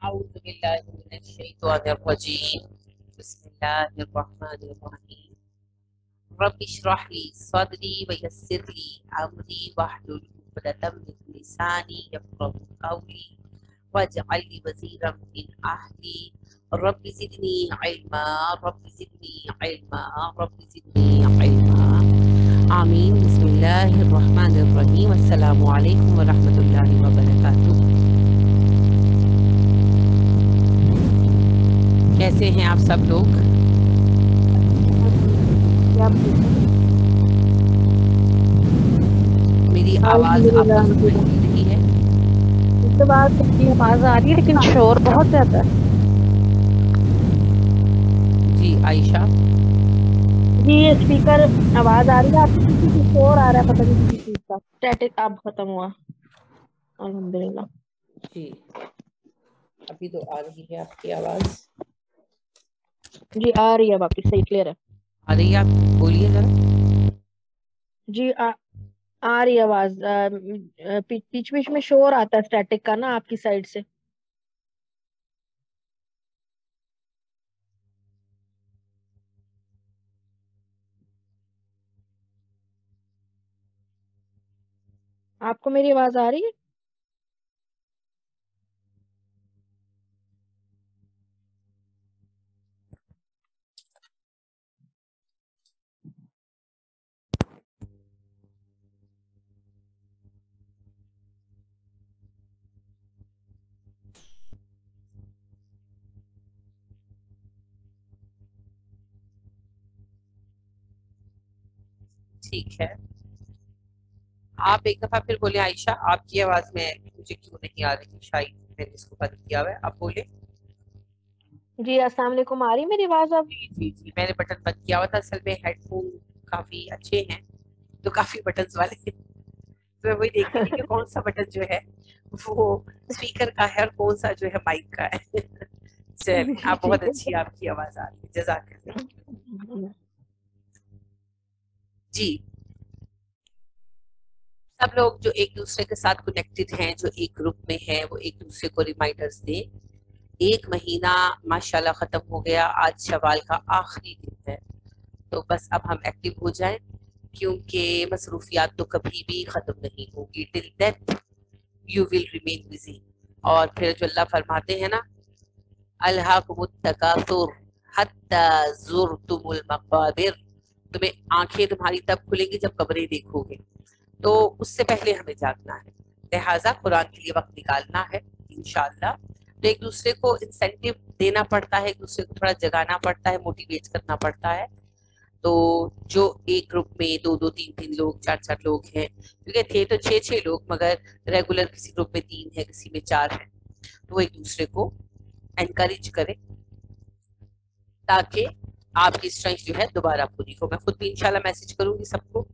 أعوذ بالله من الشيطان الرجيم بسم الله الرحمن الرحيم رب اشرح لي صدري ويسر لي أمري واحلل عقدة من لساني يفقهوا قولي واجعل لي وزيرا من أهلي رب زدني علما رب زدني علما رب زدني علما آمين بسم الله الرحمن الرحيم السلام عليكم ورحمة الله وبركاته. کیسے ہیں آپ سب لوگ؟ میری آواز آپ کو سمجھ رہی ہے؟ آواز آ رہی ہے لیکن شور بہت زیادہ ہے. جی عائشہ جی اسپیکر آواز آ رہی ہے آپ کی؟ کسی شور آ رہا ہے پتہ نہیں کسی چیز کا. اسٹیٹک اب ختم ہوا الحمدللہ. جی ابھی تو آ رہی ہے آپ کی آواز. جی آ رہی ہے واپس صحیح کلیئر ہے. آ رہی ہے؟ آپ بولیے ذرا. جی آ رہی ہے آواز. بیچ بیچ میں شور آتا ہے اسٹیٹک کا نا آپ کی سائڈ سے. آپ کو میری آواز آ رہی ہے؟ ٹھیک ہے آپ ایک دفعہ پھر بولیں عائشہ. آپ کی آواز میں مجھے کیوں نہیں آ رہی؟ شاید میں نے اس کو بند کیا ہوا ہے. آپ بولیں. جی السلام علیکم. آ رہی میری آواز اب؟ جی میں نے بٹن بند کیا ہوا تھا. اصل میں ہیڈ فون کافی اچھے ہیں تو کافی بٹنز والے ہیں. تو میں وہی دیکھ رہی تھی کہ کون سا بٹن جو ہے وہ اسپیکر کا ہے اور کون سا جو ہے مائک کا ہے. چلیے آپ بہت اچھی آپ کی آواز آ رہی ہے. جزاک اللہ. جی سب لوگ جو ایک دوسرے کے ساتھ کنیکٹڈ ہیں، جو ایک گروپ میں ہیں، وہ ایک دوسرے کو ریمائنڈرز دیں. ایک مہینہ ماشاءاللہ ختم ہو گیا. آج شوال کا آخری دن ہے تو بس اب ہم ایکٹیو ہو جائیں کیونکہ مصروفیات تو کبھی بھی ختم نہیں ہوگی. Till death you will remain busy. اور پھر جو اللہ فرماتے ہیں نا الہاکم التکاثر حتی زرتم المقابر، تمہیں آنکھیں تمہاری تب کھلیں گی جب قبریں دیکھو گے. تو اس سے پہلے ہمیں جاگنا ہے، لہٰذا قرآن کے لیے وقت نکالنا ہے انشاءاللہ. تو ایک دوسرے کو انسینٹیو دینا پڑتا ہے، ایک دوسرے کو تھوڑا جگانا پڑتا ہے، موٹیویٹ کرنا پڑتا ہے. تو جو ایک گروپ میں دو دو تین تین لوگ چار چار لوگ ہیں، کیونکہ تھے تو چھ چھ لوگ مگر ریگولر کسی گروپ میں تین ہے کسی میں چار ہے، تو وہ ایک دوسرے کو انکریج کرے تاکہ آپ کی اسٹرینتھ جو ہے دوبارہ پوری ہو. میں خود بھی انشاءاللہ میسج کروں گی سب کو.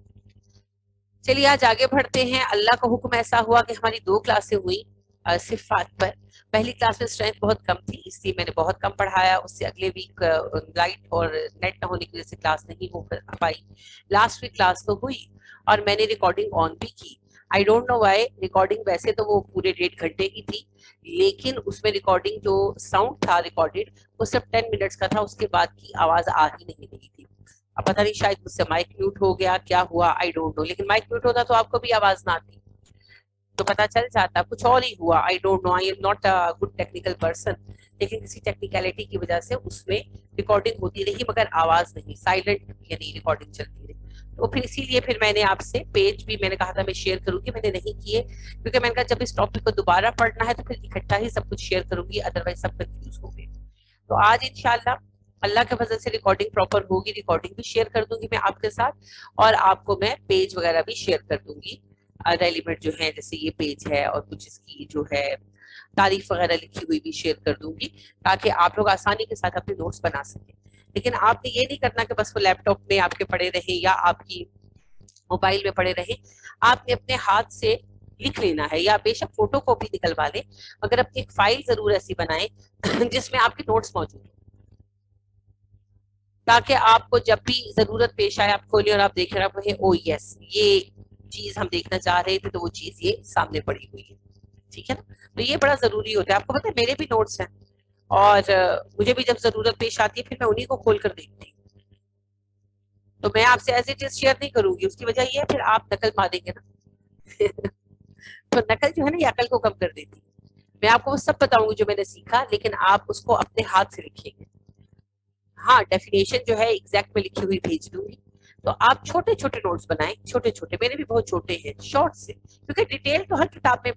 چلیے آج آگے بڑھتے ہیں. اللہ کا حکم ایسا ہوا کہ ہماری 2 کلاسیں ہوئی صفات پر. پہلی کلاس میں اسٹرینتھ بہت کم تھی اس لیے میں نے بہت کم پڑھایا. اس سے اگلے ویک لائٹ اور نیٹ نہ ہونے کی وجہ سے کلاس نہیں ہو پائی. لاسٹ ویک کلاس تو ہوئی اور میں نے ریکارڈنگ آن بھی کی. I don't know why. Recording ویسے تو وہ پورے 1.5 گھنٹے کی تھی لیکن اس میں ریکارڈنگ جو ساؤنڈ تھا ریکارڈڈ وہ صرف 10 منٹس کا تھا. اس کے بعد کی آواز آ ہی نہیں رہی تھی. اب پتہ نہیں شاید مجھ سے مائک میوٹ ہو گیا کیا ہوا آئی ڈونٹ نو. لیکن مائک میوٹ ہوتا تو آپ کو بھی آواز نہ آتی تو پتہ چل جاتا. کچھ اور ہی ہوا. I don't know. I am not a good technical person. لیکن کسی ٹیکنیکلٹی کی وجہ سے اس میں ریکارڈنگ ہوتی رہی مگر آواز نہیں. سائلنٹ یعنی ریکارڈنگ چلتی رہی. تو پھر اسی لیے پھر میں نے آپ سے پیج بھی میں نے کہا تھا میں شیئر کروں گی. میں نے نہیں کیے کیونکہ میں نے کہا جب اس ٹاپک کو دوبارہ پڑھنا ہے تو پھر اکٹھا ہی سب کچھ شیئر کروں گی ادروائز سب کنفیوز ہو گئے. تو آج انشاءاللہ اللہ کے فضل سے ریکارڈنگ پراپر ہوگی. ریکارڈنگ بھی شیئر کر دوں گی میں آپ کے ساتھ اور آپ کو میں پیج وغیرہ بھی شیئر کر دوں گی ریلیونٹ جو ہے. جیسے یہ پیج ہے اور کچھ اس کی جو ہے تعریف وغیرہ لکھی ہوئی بھی شیئر کر دوں گی تاکہ آپ لوگ آسانی کے ساتھ اپنے نوٹس بنا سکیں. لیکن آپ نے یہ نہیں کرنا کہ بس وہ لیپ ٹاپ میں آپ کے پڑے رہیں یا آپ کی موبائل میں پڑے رہیں. آپ نے اپنے ہاتھ سے لکھ لینا ہے یا بے شک فوٹو کاپی نکلوا لیں مگر اپنی ایک فائل ضرور ایسی بنائیں جس میں آپ کے نوٹس موجود ہیں تاکہ آپ کو جب بھی ضرورت پیش آئے آپ کھولیں اور آپ دیکھ رہے ہیں او یس یہ چیز ہم دیکھنا چاہ رہے تھے تو وہ چیز یہ سامنے پڑی ہوئی ہے. ٹھیک ہے نا. تو یہ بڑا ضروری ہوتا ہے. آپ کو پتا ہے میرے بھی نوٹس ہیں اور مجھے بھی جب ضرورت پیش آتی ہے پھر میں انہیں کو کھول کر دیکھتی ہوں. تو میں آپ سے ایز اٹ از شیئر نہیں کروں گی. اس کی وجہ یہ ہے پھر آپ نقل ماریں گے نا. تو نقل جو ہے نا یہ عقل کو کم کر دیتی. میں آپ کو وہ سب بتاؤں گی جو میں نے سیکھا, لیکن آپ اس کو اپنے ہاتھ سے لکھیں گے. ہاں ڈیفینیشن جو ہے ایگزیکٹ میں لکھی ہوئی بھیج دوں گی. تو آپ چھوٹے چھوٹے نوٹس بنائیں, چھوٹے چھوٹے, میرے بھی بہت چھوٹے ہیں, شارٹ سے, کیونکہ ڈیٹیل تو ہر کتاب میں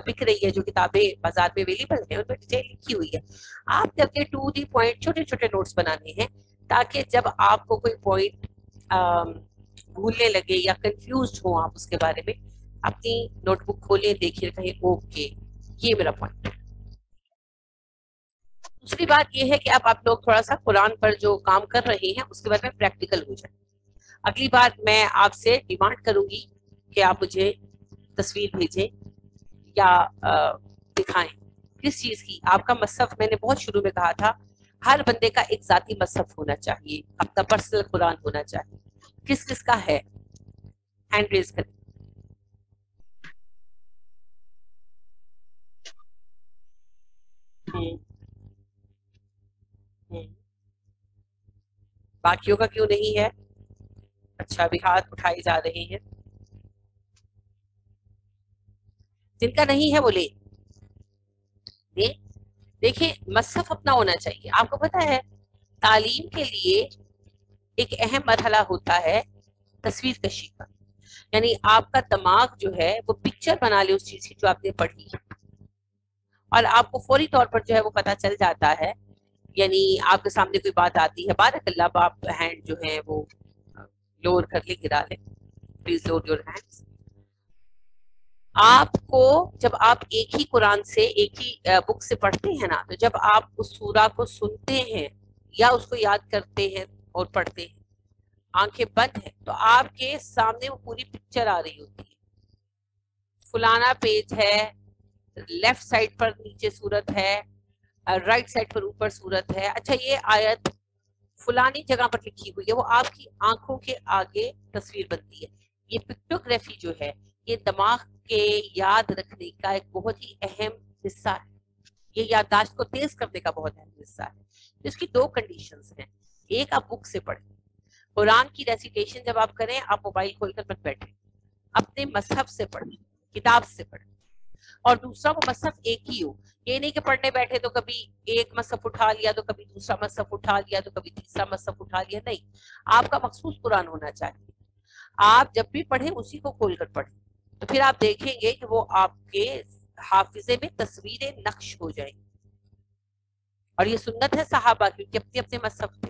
بک رہی ہے. جو کتابیں بازار میں اویلیبل ہیں ان میں ڈیٹیل لکھی ہوئی ہے. آپ نے اپنے ٹو دی پوائنٹ چھوٹے چھوٹے نوٹس بنانے ہیں تاکہ جب آپ کو کوئی پوائنٹ بھولنے لگے یا کنفیوزڈ ہو آپ اس کے بارے میں, اپنی نوٹ بک کھولیں, دیکھیے, کہیں اوکے یہ میرا پوائنٹ ہے. دوسری بات یہ ہے کہ اب آپ لوگ تھوڑا سا قرآن پر جو کام کر رہے ہیں اس کے بارے میں پریکٹیکل ہو جائیں. اگلی بار میں آپ سے ڈیمانڈ کروں گی کہ آپ مجھے تصویر بھیجیں یا دکھائیں کس چیز کی. آپ کا مصحف میں نے بہت شروع میں کہا تھا ہر بندے کا ایک ذاتی مصحف ہونا چاہیے, اپنا پرسنل قرآن ہونا چاہیے. کس کس کا ہے ہینڈ ریز کریں. باقیوں کا کیوں نہیں ہے؟ اچھا ابھی ہاتھ اٹھائے جا رہے ہیں. جن کا نہیں ہے وہ لے. دیکھیں مصحف اپنا ہونا چاہیے. آپ کو پتا ہے تعلیم کے لیے ایک اہم مرحلہ ہوتا ہے تصویر کشی کا. یعنی آپ کا دماغ جو ہے وہ پکچر بنا لے اس چیز کی جو آپ نے پڑھی ہے, اور آپ کو فوری طور پر جو ہے وہ پتا چل جاتا ہے. یعنی آپ کے سامنے کوئی بات آتی ہے, بارک اللہ, آپ ہینڈ جو ہے وہ لور کر لیں, گرا لیں, پلیز لور یور ہینڈز. آپ کو جب آپ ایک ہی قرآن سے ایک ہی بک سے پڑھتے ہیں نا, تو جب آپ اس سورہ کو سنتے ہیں یا اس کو یاد کرتے ہیں اور پڑھتے ہیں, آنکھیں بند ہیں, تو آپ کے سامنے وہ پوری پکچر آ رہی ہوتی ہے. فلانا پیج ہے, لیفٹ سائڈ پر نیچے سورت ہے, رائٹ سائڈ پر اوپر سورت ہے. اچھا یہ آیت فلانی جگہ پر لکھی ہوئی ہے, وہ آپ کی آنکھوں کے آگے تصویر بنتی ہے. یہ پکٹوگرافی جو ہے یہ دماغ کے یاد رکھنے کا ایک بہت ہی اہم حصہ ہے. یہ یادداشت کو تیز کرنے کا بہت اہم حصہ ہے. اس کی دو کنڈیشنز ہیں. ایک, آپ بک سے پڑھیں. قرآن کی ریسیٹیشن جب آپ کریں آپ موبائل کھول کر مت بیٹھیں, اپنے مصحف سے پڑھیں, کتاب سے پڑھیں. اور دوسرا وہ مصحف ایک ہی ہو. یہ نہیں کہ پڑھنے بیٹھے تو کبھی ایک مصحف اٹھا لیا, تو کبھی دوسرا مصحف اٹھا لیا, تو کبھی تیسرا مصحف اٹھا لیا. نہیں, آپ کا مخصوص قرآن ہونا چاہیے. آپ جب بھی پڑھیں اسی کو کھول کر پڑھیں, تو پھر آپ دیکھیں گے کہ وہ آپ کے حافظے میں تصویریں نقش ہو جائیں. اور یہ سنت ہے صحابہ کی کہ اپنے اپنے مصحف تھے,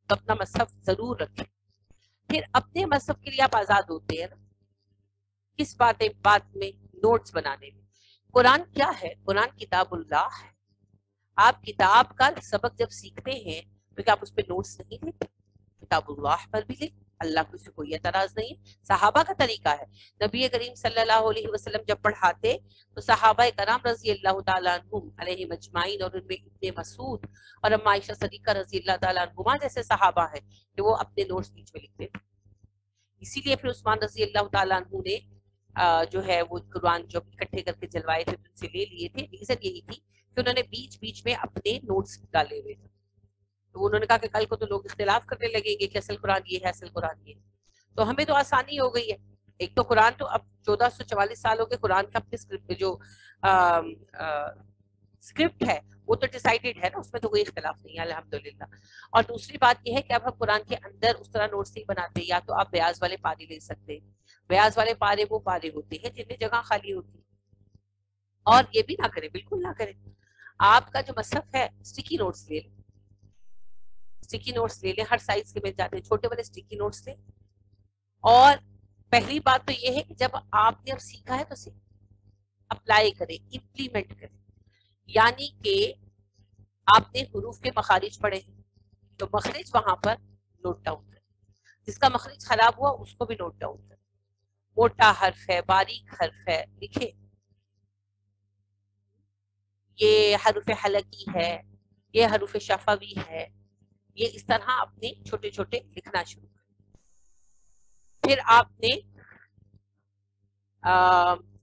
تو اپنا مصحف ضرور رکھیں. پھر اپنے مصحف کے لیے آپ آزاد ہوتے ہیں نا, کس بات میں, نوٹس بنانے میں. قرآن کیا ہے؟ قرآن کتاب اللہ ہے. آپ کتاب کا سبق جب سیکھتے ہیں تو کیا آپ اس پہ نوٹس نہیں لیتے؟ کتاب اللہ پر بھی لکھ, اللہ کو سے کوئی اعتراض نہیں. صحابہ کا طریقہ ہے. نبی کریم صلی اللہ علیہ وسلم جب پڑھاتے تو صحابہ کرام رضی اللہ تعالیٰ عنہم علیہ مجمعین, اور ان میں ابن مسعود اور ام عائشہ صدیقہ رضی اللہ تعالیٰ عنہما جیسے صحابہ ہیں کہ وہ اپنے نوٹس بیچ میں لکھتے تھے. اسی لیے پھر عثمان رضی اللہ تعالیٰ عنہ نے جو ہے وہ قرآن جو اکٹھے کر کے جلوائے تھے ان سے لے لیے تھے. ریزن یہی تھی کہ انہوں نے بیچ بیچ میں اپنے نوٹس ڈالے ہوئے تھے. تو انہوں نے کہا کہ کل کو تو لوگ اختلاف کرنے لگیں گے کہ اصل قرآن یہ ہے, اصل قرآن یہ ہے. تو ہمیں تو آسانی ہو گئی ہے. ایک تو قرآن تو اب 1444 سال ہو گئے, قرآن کا اپنے اسکرپٹ جو اسکرپٹ ہے وہ تو ڈیسائیڈڈ ہے نا, اس میں تو کوئی اختلاف نہیں ہے الحمدللہ. اور دوسری بات یہ ہے کہ اب ہم قرآن کے اندر اس طرح نوٹس نہیں بناتے. یا تو آپ بیاض والے پارے لے سکتے ہیں. بیاض والے پارے وہ پارے ہوتے ہیں جن میں جگہ خالی ہوتی ہے. اور یہ بھی نہ کریں, بالکل نہ کریں. آپ کا جو مصحف ہے اسٹکی نوٹس لے لیں, اسٹکی نوٹس لے لیں, ہر سائز کے مل جاتے ہیں, چھوٹے والے اسٹکی نوٹس لیں. اور پہلی بات تو یہ ہے کہ جب آپ نے اب سیکھا ہے تو اپلائی کریں, امپلیمنٹ کریں. یعنی کہ آپ نے حروف کے مخارج پڑھے ہیں تو مخرج وہاں پر نوٹ ڈاؤن کریں. جس کا مخرج خراب ہوا اس کو بھی نوٹ ڈاؤن کریں. موٹا حرف ہے, باریک حرف ہے, لکھیں. یہ حروف حلقی ہے, یہ حروف شفوی ہے, یہ اس طرح اپنے چھوٹے چھوٹے لکھنا شروع کریں. پھر آپ نے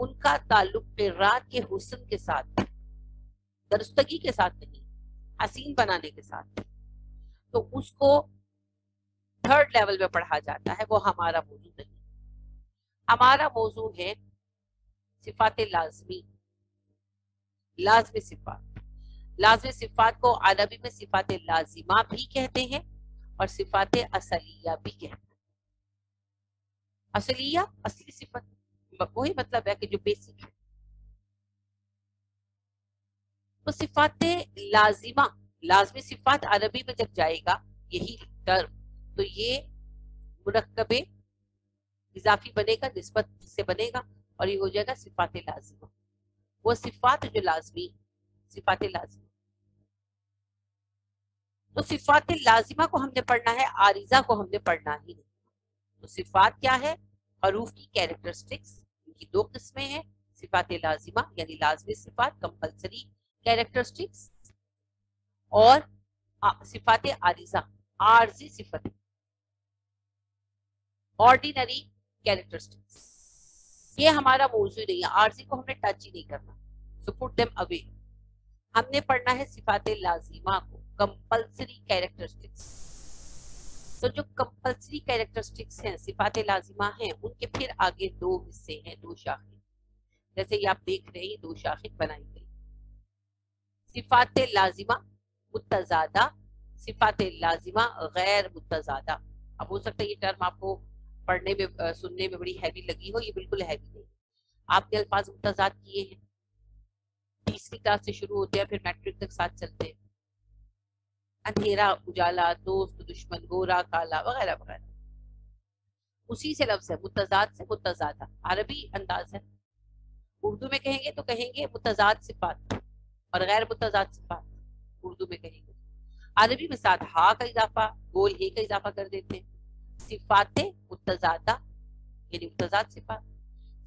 ان کا تعلق قرات کے حسن کے ساتھ، درستگی کے ساتھ نہیں، حسین بنانے کے ساتھ، تو اس کو تھرڈ لیول میں پڑھا جاتا ہے، وہ ہمارا موضوع نہیں۔ ہمارا موضوع ہے صفات لازمی، لازمی صفات۔ لازمی صفات کو عربی میں صفات لازمہ بھی کہتے ہیں اور صفات اصلیہ بھی کہتے ہیں۔ اصلیہ اصلی صفت، وہی مطلب ہے کہ جو بیسک ہے۔ تو صفات لازمہ، لازمی صفات عربی میں جب جائے گا یہی ٹرم، تو یہ مرکب اضافی بنے گا، نسبت سے بنے گا، اور یہ ہو جائے گا صفات لازمہ۔ وہ صفات جو لازمی، صفات لازمہ۔ تو صفات لازمہ کو ہم نے پڑھنا ہے، عارضہ کو ہم نے پڑھنا ہی نہیں۔ تو صفات کیا ہے؟ حروف کی کیریکٹرسٹکس، ان کی دو قسمیں ہیں، صفات لازمہ یعنی لازمی صفات، کمپلسری کیریکٹرسٹکس، اور صفات عارضہ، عارضی صفت، آرڈینری کیریکٹرسٹکس۔ یہ ہمارا موضوع نہیں ہے، عارضی کو ہم نے ٹچ ہی نہیں کرنا، سو پٹ دیم اوے۔ ہم نے پڑھنا ہے صفات لازمہ کو، کمپلسری کیریکٹرسٹکس۔ تو جو کمپلسری کیریکٹرسٹکس ہیں، صفات لازمہ ہیں، ان کے پھر آگے دو حصے ہیں، دو شاخیں، جیسے یہ آپ دیکھ رہے ہیں دو شاخیں بنائی گئی، صفات لازمہ متضادہ، صفات لازمہ غیر متضادہ۔ اب ہو سکتا ہے یہ ٹرم آپ کو پڑھنے میں سننے میں بڑی ہیوی لگی ہو، یہ بالکل ہیوی نہیں۔ آپ نے الفاظ متضاد کیے ہیں، تیسری کلاس سے شروع ہوتے ہیں پھر میٹرک تک ساتھ چلتے ہیں، اندھیرا اجالا، دوست دشمن، گورا کالا، وغیرہ وغیرہ، اسی سے لفظ ہے، متضاد سے متضادہ، عربی انداز ہے۔ اردو میں کہیں گے تو کہیں گے متضاد صفات اور غیر متضاد صفات، اردو میں کہیں گے۔ عربی میں ساتھ ہا کا اضافہ، گول ہی کا اضافہ کر دیتے ہیں، صفات متضادہ یعنی متضاد صفات،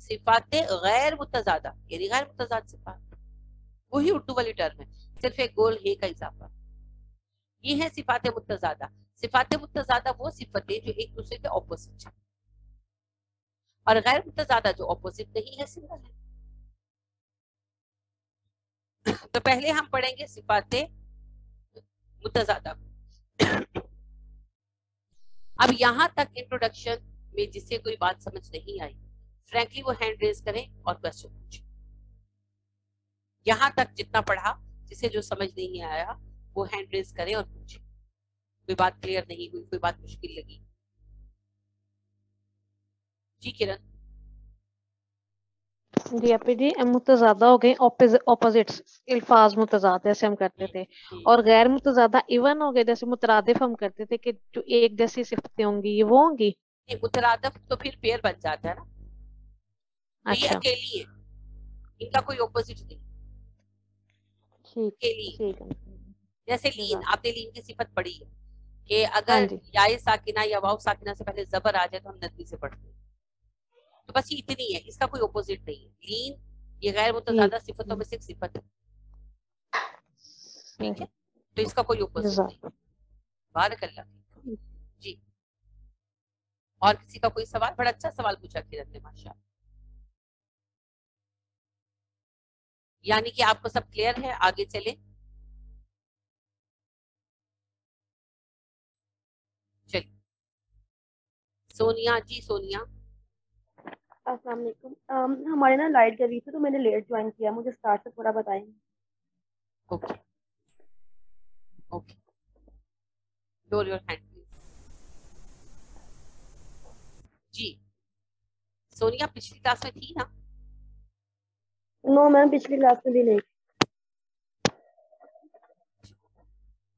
صفات غیر متضادہ یعنی غیر متضاد صفات، وہی اردو والی ٹرم ہے، صرف ایک گول ہی کا اضافہ۔ یہ ہے صفات متضادہ۔ صفات متضادہ وہ صفتیں جو ایک دوسرے کے اپوزٹ ہیں، اور غیر متضادہ جو اپوزٹ نہیں ہے، سنگل ہے۔ تو پہلے ہم پڑھیں گے صفات متضادہ۔ اب یہاں تک انٹروڈکشن میں جس سے کوئی بات سمجھ نہیں آئی، فرینکلی وہ ہینڈ ریز کریں اور کوسچن پوچھیں۔ یہاں تک جتنا پڑھا، جسے جو سمجھ نہیں آیا وہ ہینڈ ریز کریں اور پوچھیں، کوئی بات کلیئر نہیں ہوئی، کوئی بات مشکل لگی۔ جی کرن۔ جی اپی جی، متضادہ ہو گئے اپوزٹس، الفاظ متضاد جیسے ہم کرتے تھے، اور غیر متضادہ ایون ہو گئے جیسے مترادف ہم کرتے تھے کہ جو ایک جیسی صفتیں ہوں گی، یہ وہ ہوں گی۔ یہ مترادف تو پھر پیر بن جاتا ہے نا، تو یہ اچھا اکیلی ہے، ان کا کوئی اپوزٹ نہیں، ٹھیک اکیلی ہے۔ ٹھیک ہے۔ جیسے لین، آپ نے لین کی صفت پڑھی ہے کہ ہاں اگر جی یا ساکنہ یا واو ساکنہ سے پہلے زبر آ جائے تو ہم ندوی سے پڑھتے ہیں، تو بس یہ اتنی ہے، اس کا کوئی اپوزٹ نہیں ہے۔ لین یہ غیر متضادہ صفتوں میں سے ایک صفت ہے، ٹھیک ہے، تو اس کا کوئی اپوزٹ نہیں۔ بارک اللہ فیک۔ جی، اور کسی کا کوئی سوال؟ بڑا اچھا سوال پوچھا کرن نے، ماشاء اللہ۔ یعنی کہ آپ کو سب کلیئر ہے، آگے چلیں۔ چلیے سونیا، جی سونیا۔ السلام علیکم، ہمارے نا لائٹ گئی تھی تو میں نے لیٹ جوائن کیا، مجھے اسٹارٹ سے تھوڑا بتائیں۔ Okay okay, door your hand please. جی سونیا پچھلی کلاس میں تھی نا؟ نو میم، پچھلی کلاس میں بھی نہیں۔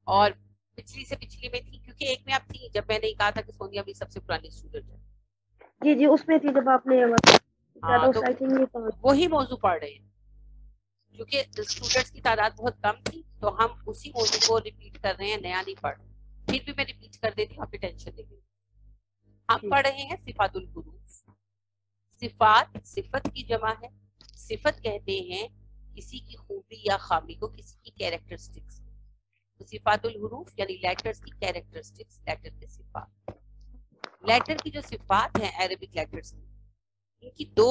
اور پچھلی سے پچھلی میں تھی، کیونکہ ایک میں آپ تھی جب میں نے کہا تھا کہ سونیا بھی سب سے پرانی اسٹوڈنٹ ہے۔ جی جی، اس میں تھی جب آپ نے ہاں، تو زیادہ وہی موضوع پڑھ رہے ہیں، کیونکہ اسٹوڈنٹس کی تعداد بہت کم تھی تو ہم اسی موضوع کو ریپیٹ کر رہے ہیں، نیا نہیں پڑھ رہے۔ پھر بھی میں ریپیٹ کر دیتی ہوں، آپ کی ٹینشن نہیں لیں۔ ہم پڑھ رہے ہیں صفات الحروف۔ صفات صفت کی جمع ہے، صفت کہتے ہیں کسی کی خوبی یا خامی کو، کسی کی کیریکٹرسٹکس۔ صفات الحروف یعنی لیٹرز کی کیریکٹرسٹکس، لیٹر کے صفات۔ لیٹر کی جو صفات ہیں عربک لیٹرز کی، ان کی دو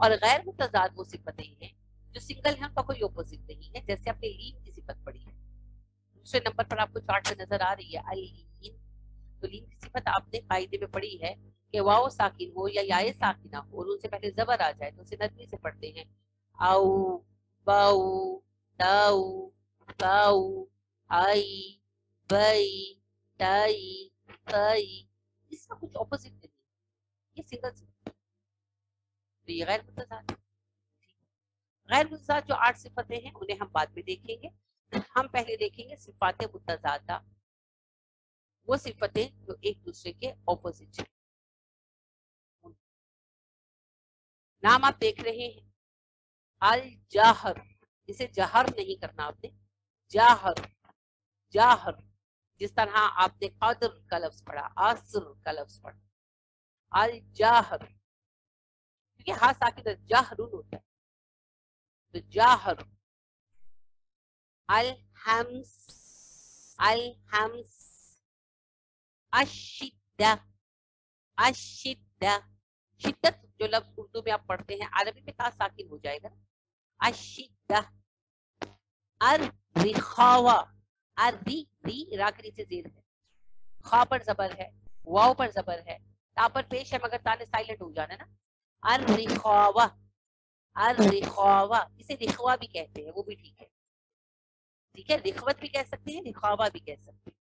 اور غیر متضاد وہ صفتیں ہیں جو سنگل ہیں، ان کا کوئی اپوزٹ نہیں ہے. جیسے آپ نے لین کی صفت پڑھی ہے، دوسرے نمبر پر آپ کو چارٹ پہ نظر آ رہی ہے اللین. تو لین کی صفت آپ نے قاعدے میں پڑھی ہے کہ واو ساکن ہو یا یائے ساکنہ ہو اور ان سے پہلے زبر آ جائے تو اسے نرمی سے پڑھتے ہیں. او، باؤ، تاؤ، تاؤ، آئی، بائی، ٹائی، تائی. اس کا کچھ اپوزٹ نہیں ہے، یہ سنگل صفت. تو یہ غیر متضاد ہے. غیر متضاد جو 8 صفتیں ہیں انہیں ہم بعد میں دیکھیں گے. ہم پہلے دیکھیں گے صفات متضادہ، وہ صفتیں جو ایک دوسرے کے اپوزٹ ہیں. نام آپ دیکھ رہے ہیں الجاہر، اسے جہر نہیں کرنا آپ نے، جاہر، جاہر. جس طرح آپ نے قدر کا لفظ پڑھا، عصر کا لفظ پڑھا، الجاہر. کیونکہ ہاں ساکن جاہرون ہوتا ہے تو جاہر. الحمس، الحمس. الشدہ، الشدہ. شدت جو لفظ اردو میں آپ پڑھتے ہیں عربی میں تا ساکن ہو جائے گا. الشدہ. الرخاوہ، الری، ری را کے نیچے زیر ہے، خا پر زبر ہے، واو پر زبر ہے، تا پر پیش ہے مگر تا نے سائلنٹ ہو جانا ہے نا. الرخاوہ، الرخاوہ. اسے رخوہ بھی کہتے ہیں، وہ بھی ٹھیک ہے. ٹھیک ہے، رخوت بھی کہہ سکتے ہیں، رخاوہ بھی کہہ سکتے ہیں.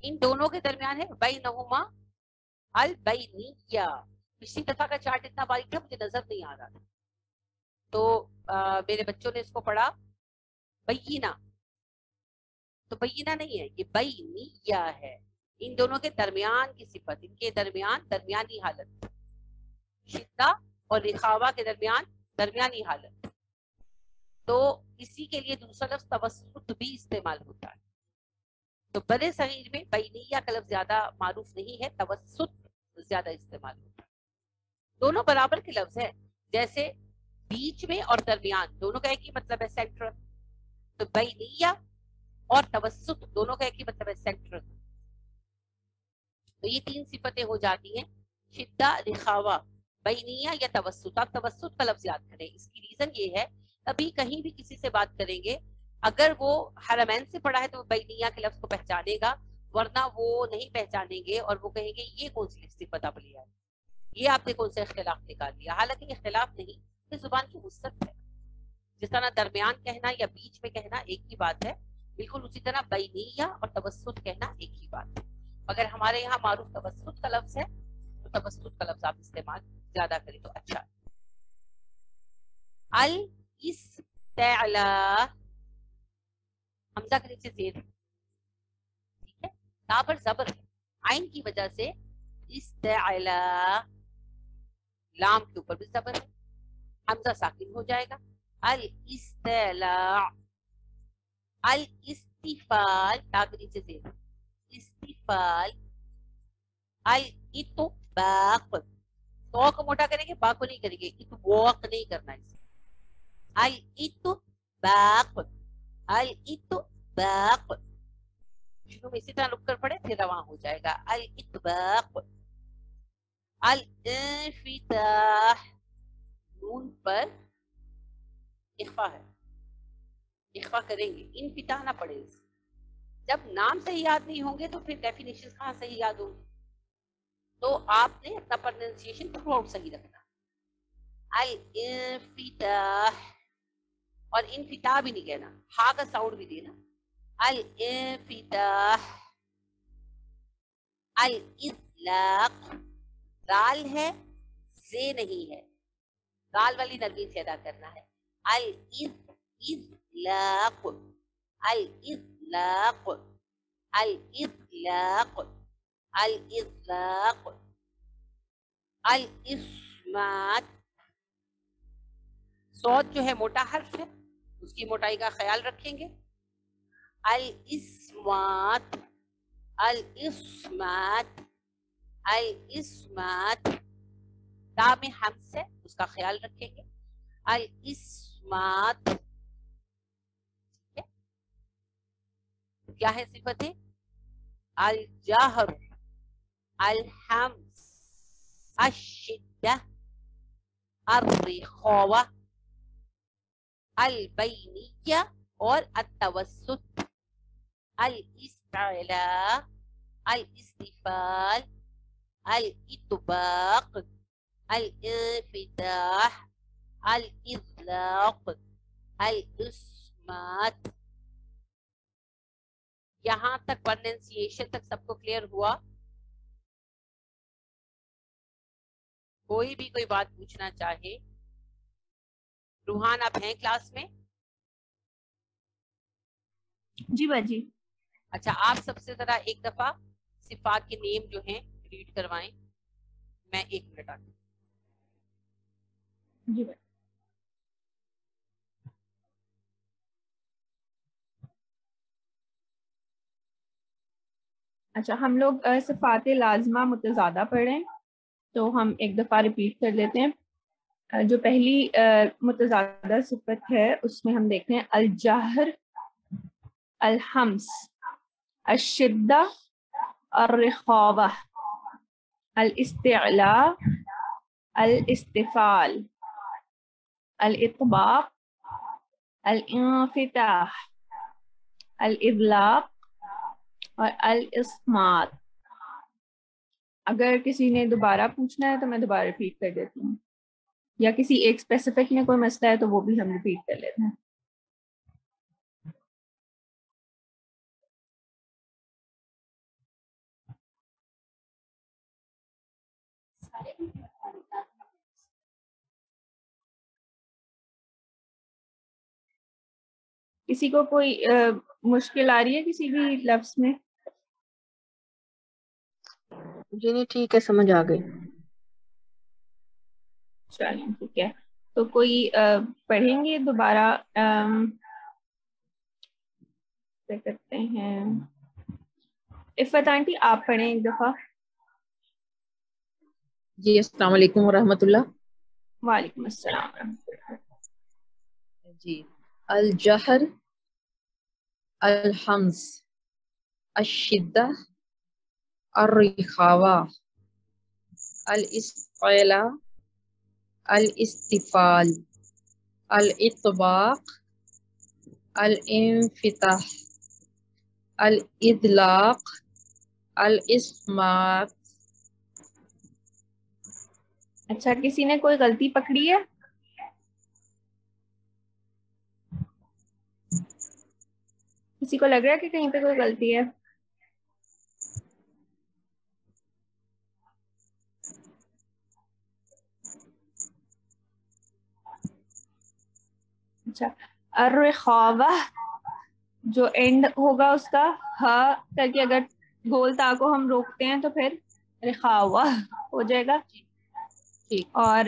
ان دونوں کے درمیان ہے بینہما البینیہ. پچھلی دفعہ کا چارٹ اتنا باریک تھا مجھے نظر نہیں آ رہا تھا، تو میرے بچوں نے اس کو پڑھا بینہ، تو بینہ نہیں ہے، یہ بینیہ ہے. ان دونوں کے درمیان کی صفت، ان کے درمیان درمیانی حالت، شدہ اور رخاوہ کے درمیان درمیانی حالت. تو اسی کے لیے دوسرا لفظ توسط بھی استعمال ہوتا ہے. تو برے صغیر میں بینیہ کا لفظ زیادہ معروف نہیں ہے، توسط زیادہ استعمال ہوتا ہے. دونوں برابر کے لفظ ہے، جیسے بیچ میں اور درمیان دونوں کا ایک ہی مطلب ہے، سینٹرل. تو بینیہ اور توسط دونوں کا ایک ہی مطلب ہے، سینٹرل. تو یہ 3 صفتیں ہو جاتی ہیں، شدہ، رخاوہ، بینیہ یا توسط. آپ توسط کا لفظ یاد کریں. اس کی ریزن یہ ہے کبھی کہیں بھی کسی سے بات کریں گے، اگر وہ حرمین سے پڑھا ہے تو وہ بینیہ کے لفظ کو پہچانے گا، ورنہ وہ نہیں پہچانیں گے اور وہ کہیں گے یہ کون سی صفت آپ لیا ہے، یہ آپ نے کون سا اختلاف نکال لیا. حالانکہ یہ اختلاف نہیں، یہ زبان کی وسعت ہے. جس طرح درمیان کہنا یا بیچ میں کہنا ایک ہی بات ہے، بالکل اسی طرح بینیہ اور توسط کہنا ایک ہی بات ہے. اگر ہمارے یہاں معروف توسط کا لفظ ہے تو توسط کا لفظ آپ استعمال زیادہ کریں تو اچھا. الاستعلا، حمزہ کے نیچے زیر، ٹھیک ہے، تا پر زبر ہے، عین کی وجہ سے استعلا، لام کے اوپر بھی زبر ہے، حمزہ ساکن ہو جائے گا. الاستعلاء. الاستفال، تا کے نیچے زیر، استفال. الاتباق، تو کو موٹا کریں گے، با کو نہیں کریں گے، اتباق نہیں کرنا ہے. الاتباق، الاتباق. شروع میں اسی طرح رک کر پڑے پھر رواں ہو جائے گا. الاتباق. الانفتاح، نون پر اخفا ہے، اخفا کریں گے، انفتاح نہ پڑے. جب نام صحیح یاد نہیں ہوں گے تو پھر ڈیفینیشن کہاں صحیح یاد ہوں گے. تو آپ نے اپنا پروننسیشن تھرو آؤٹ صحیح رکھنا. الانفتاح، اور انفتاح بھی نہیں کہنا، ہا کا ساؤنڈ بھی دینا. الانفتاح. الاطلاق، دال ہے زے نہیں ہے، دال والی نرمی سے ادا کرنا ہے. الاطلاق، الاطلاق، الاطلاق، الاطلاق. الاسمات، صوت جو ہے موٹا حرف ہے، اس کی موٹائی کا خیال رکھیں گے. الاسمات، الاسمات، الاسمات. تا میں حمز ہے، اس کا خیال رکھیں گے. الاسمات. کیا ہے صفتیں؟ الجہر، الحمز، الشدہ، الرخاوة, البينية اور التوسط, الاستعلاء, الاستفال, الإطباق, الانفتاح, الإطلاق, الإصمات. یہاں تک پروننسیشن تک سب کو کلیئر ہوا؟ کوئی بھی کوئی بات پوچھنا چاہے؟ روحان آپ ہیں کلاس میں؟ جی باجی. اچھا آپ سب سے ذرا ایک دفعہ صفات کے نیم جو ہیں ریڈ کروائیں. میں 1 منٹ آتی ہوں. جی باجی. اچھا ہم لوگ صفات لازمہ متضادہ پڑھیں تو ہم ایک دفعہ ریپیٹ کر لیتے ہیں. جو پہلی متضادہ صفت ہے اس میں ہم دیکھتے ہیں الجہر, الحمس, الشدہ, الرخاوہ, الاستعلاء, الاستفال, الاطباق, الانفتاح, الاغلاق اور الاسمات. اگر کسی نے دوبارہ پوچھنا ہے تو میں دوبارہ ریپیٹ کر دیتی ہوں, یا کسی ایک اسپیسیفک میں کوئی مسئلہ ہے تو وہ بھی ہم ریپیٹ کر لیتے ہیں. کسی کو کوئی مشکل آ رہی ہے کسی بھی لفظ میں؟ جی نہیں ٹھیک ہے, سمجھ آ گئی. چلیں ٹھیک ہے, تو کوئی پڑھیں گے دوبارہ؟ کیا کرتے ہیں, عفت آنٹی آپ پڑھیں ایک دفعہ. جی السلام علیکم ورحمۃ اللہ. وعلیکم السلام ورحمۃ اللہ. جی الجہر, الحمس, الشدہ, الرخاوہ, الاستعلاء, الاستفال, الاطباق, الانفتاح, الاطلاق, الاسمات. اچھا کسی نے کوئی غلطی پکڑی ہے؟ کسی کو لگ رہا ہے کہ کہیں پہ کوئی غلطی ہے؟ اچھا الرخاوہ جو اینڈ ہوگا اس کا ہا کر کے اگر گول تا کو ہم روکتے ہیں تو پھر رخاوہ ہو جائے گا. ٹھیک. اور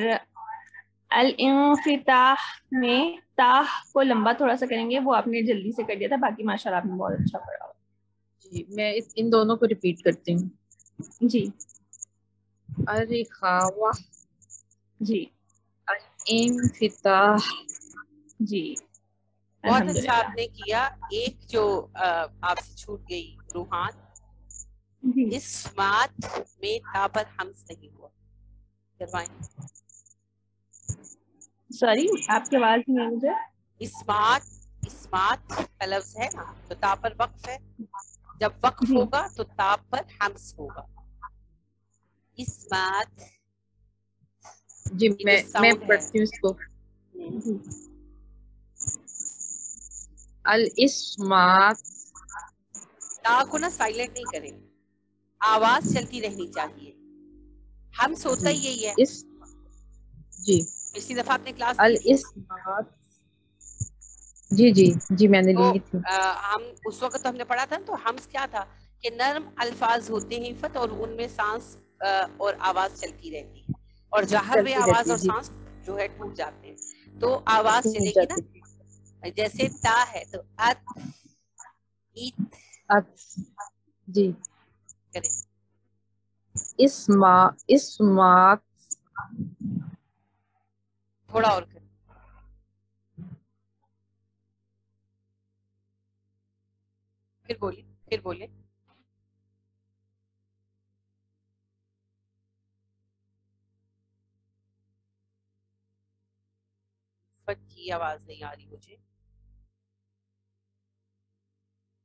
الانفتاح میں تاہ کو لمبا تھوڑا سا کریں گے, وہ آپ نے جلدی سے کر دیا تھا, باقی ماشاءاللہ آپ نے بہت اچھا پڑھا. جی میں ان دونوں کو ریپیٹ کرتی ہوں. جی الرخاوہ, جی الانفتاح. جی بہت اچھا الحمدللہ. آپ نے کیا. ایک جو آپ سے چھوٹ گئی روحان, جی اس بات میں تا پر حمز نہیں ہوا, کروائیں. سوری آپ کی آواز نہیں ہے مجھے. اسمات, اسمات کا لفظ ہے نا تو تا پر وقف ہے, جب وقف جی ہوگا تو تا پر حمز ہوگا. اسمات جی یہ جو میں ساؤنڈ ہے, پڑھتی ہوں اس کو. جی الاسمات, تا کو نا سائلنٹ نہیں کریں, آواز چلتی رہنی چاہیے. حمز ہوتا ہی یہی ہے. اس جی پچھلی دفعہ آپ نے کلاس لی تھی الاسمات. جی جی جی میں نے تو لی تھی. ہم اس وقت تو ہم نے پڑھا تھا تو حمز کیا تھا کہ نرم الفاظ ہوتے ہیں عفت, اور ان میں سانس اور آواز چلتی رہتی ہے, اور جہر میں چلتی آواز رہتی ہے. اور جی سانس جو ہے ٹوٹ جاتے ہیں, تو آواز ٹوٹ چلے گی نا. جاتی ہے. جیسے تا ہے تو ات, ایت جی کریں. اسمات, تھوڑا اور کریں. پھر بولیے, پھر بولے. کی آواز نہیں آ رہی مجھے.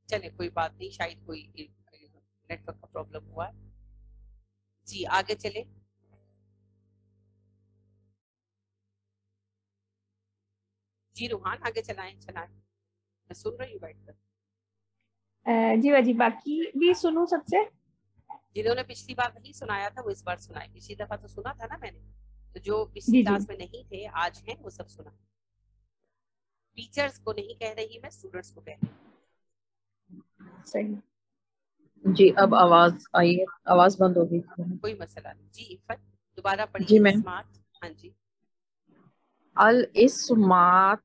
چلے کوئی بات نہیں, شاید کوئی نیٹ ورک کا پرابلم ہوا ہے. جی آگے چلے. جی روحان آگے چلائیں میں سن رہی ہوں بیٹھ کر. جی باجی باقی بھی سنوں سب سے. جنہوں نے پچھلی بار نہیں سنایا تھا وہ اس بار سنائے. پچھلی دفعہ تو سنا تھا نا میں نے, تو جو پچھلی جی جی کلاس میں نہیں تھے آج ہیں وہ سب سنا. ٹیچرز کو نہیں کہہ رہی میں, اسٹوڈنٹس کو کہہ رہی ہوں. صحیح. جی اب آواز آئی ہے, آواز بند ہو گئی. کوئی مسئلہ نہیں. جی عفت دوبارہ جی پڑھیے میم. اسمات. ہاں جی الاسمات.